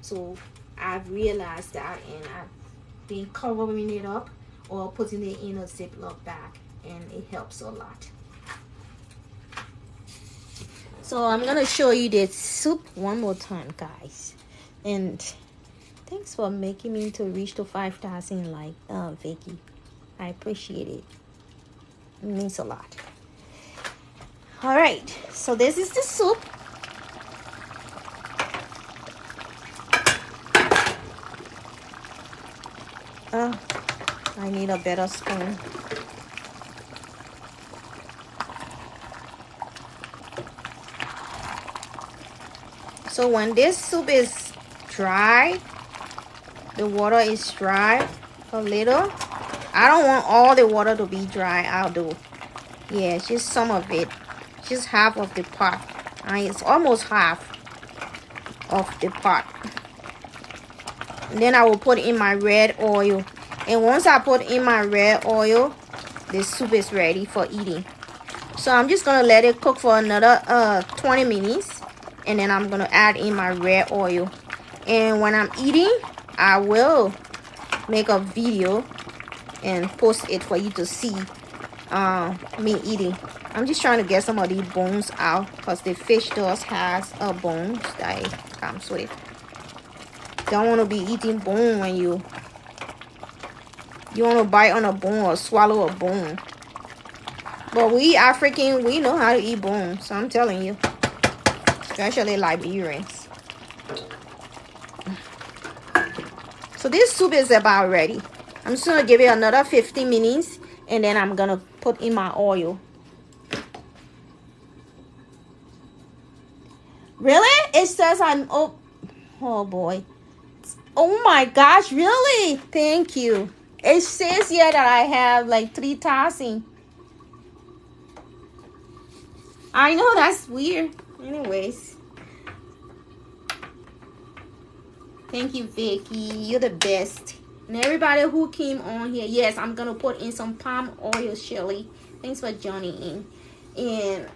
So I've realized that, and I've been covering it up or putting it in a Ziploc bag, and it helps a lot. So I'm gonna show you the soup one more time, guys. And thanks for making me to reach to 5,000 like Vicky. I appreciate it. It means a lot. All right, so this is the soup. I need a better spoon. So when this soup is dry, the water is dry a little. I don't want all the water to be dry. I'll do, yeah, just some of it. Just half of the pot. It's almost half of the pot. And then I will put in my red oil. And once I put in my red oil, the soup is ready for eating. So I'm just going to let it cook for another 20 minutes. And then I'm going to add in my red oil. And when I'm eating, I will make a video and post it for you to see me eating. I'm just trying to get some of these bones out, because the fish does has a bones that comes with it. Don't want to be eating bone when you want to bite on a bone or swallow a bone. But we African, we know how to eat bones. So I'm telling you, especially Liberians. So this soup is about ready. I'm just gonna give it another 15 minutes, and then I'm gonna put in my oil. Really? It says I'm, oh boy. Oh my gosh, really? Thank you. It says here that I have like 3,000. I know, that's weird. Anyways. Thank you, Vicky. You're the best. And everybody who came on here. Yes, I'm going to put in some palm oil, Shelly. Thanks for joining in. And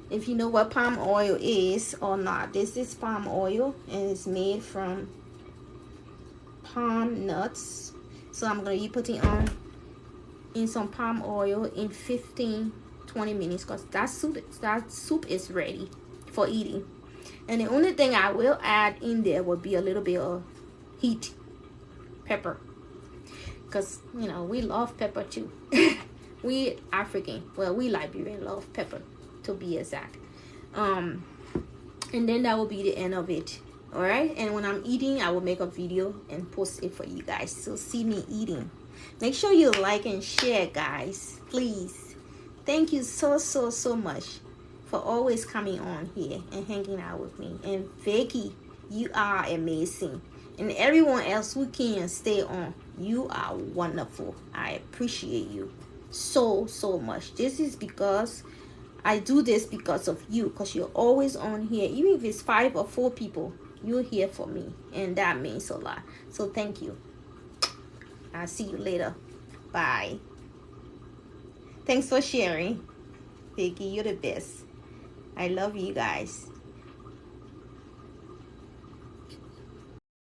if you know what palm oil is or not, this is palm oil, and it's made from palm nuts. So I'm going to be putting on in some palm oil in 15-20 20 minutes because that soup is ready for eating. And the only thing I will add in there will be a little bit of heat pepper, because you know we love pepper too. We African, well, we Liberian love pepper, to be exact. And then that will be the end of it. All right, and when I'm eating, I will make a video and post it for you guys, so see me eating. Make sure you like and share, guys, please. Thank you so much for always coming on here and hanging out with me. And Vicky, you are amazing. And everyone else who can stay on, you are wonderful. I appreciate you so much. This is because I do this because of you, because you're always on here. Even if it's 5 or 4 people, you're here for me, and that means a lot. So thank you. I'll see you later. Bye. Thanks for sharing. Vicky, you're the best. I love you guys.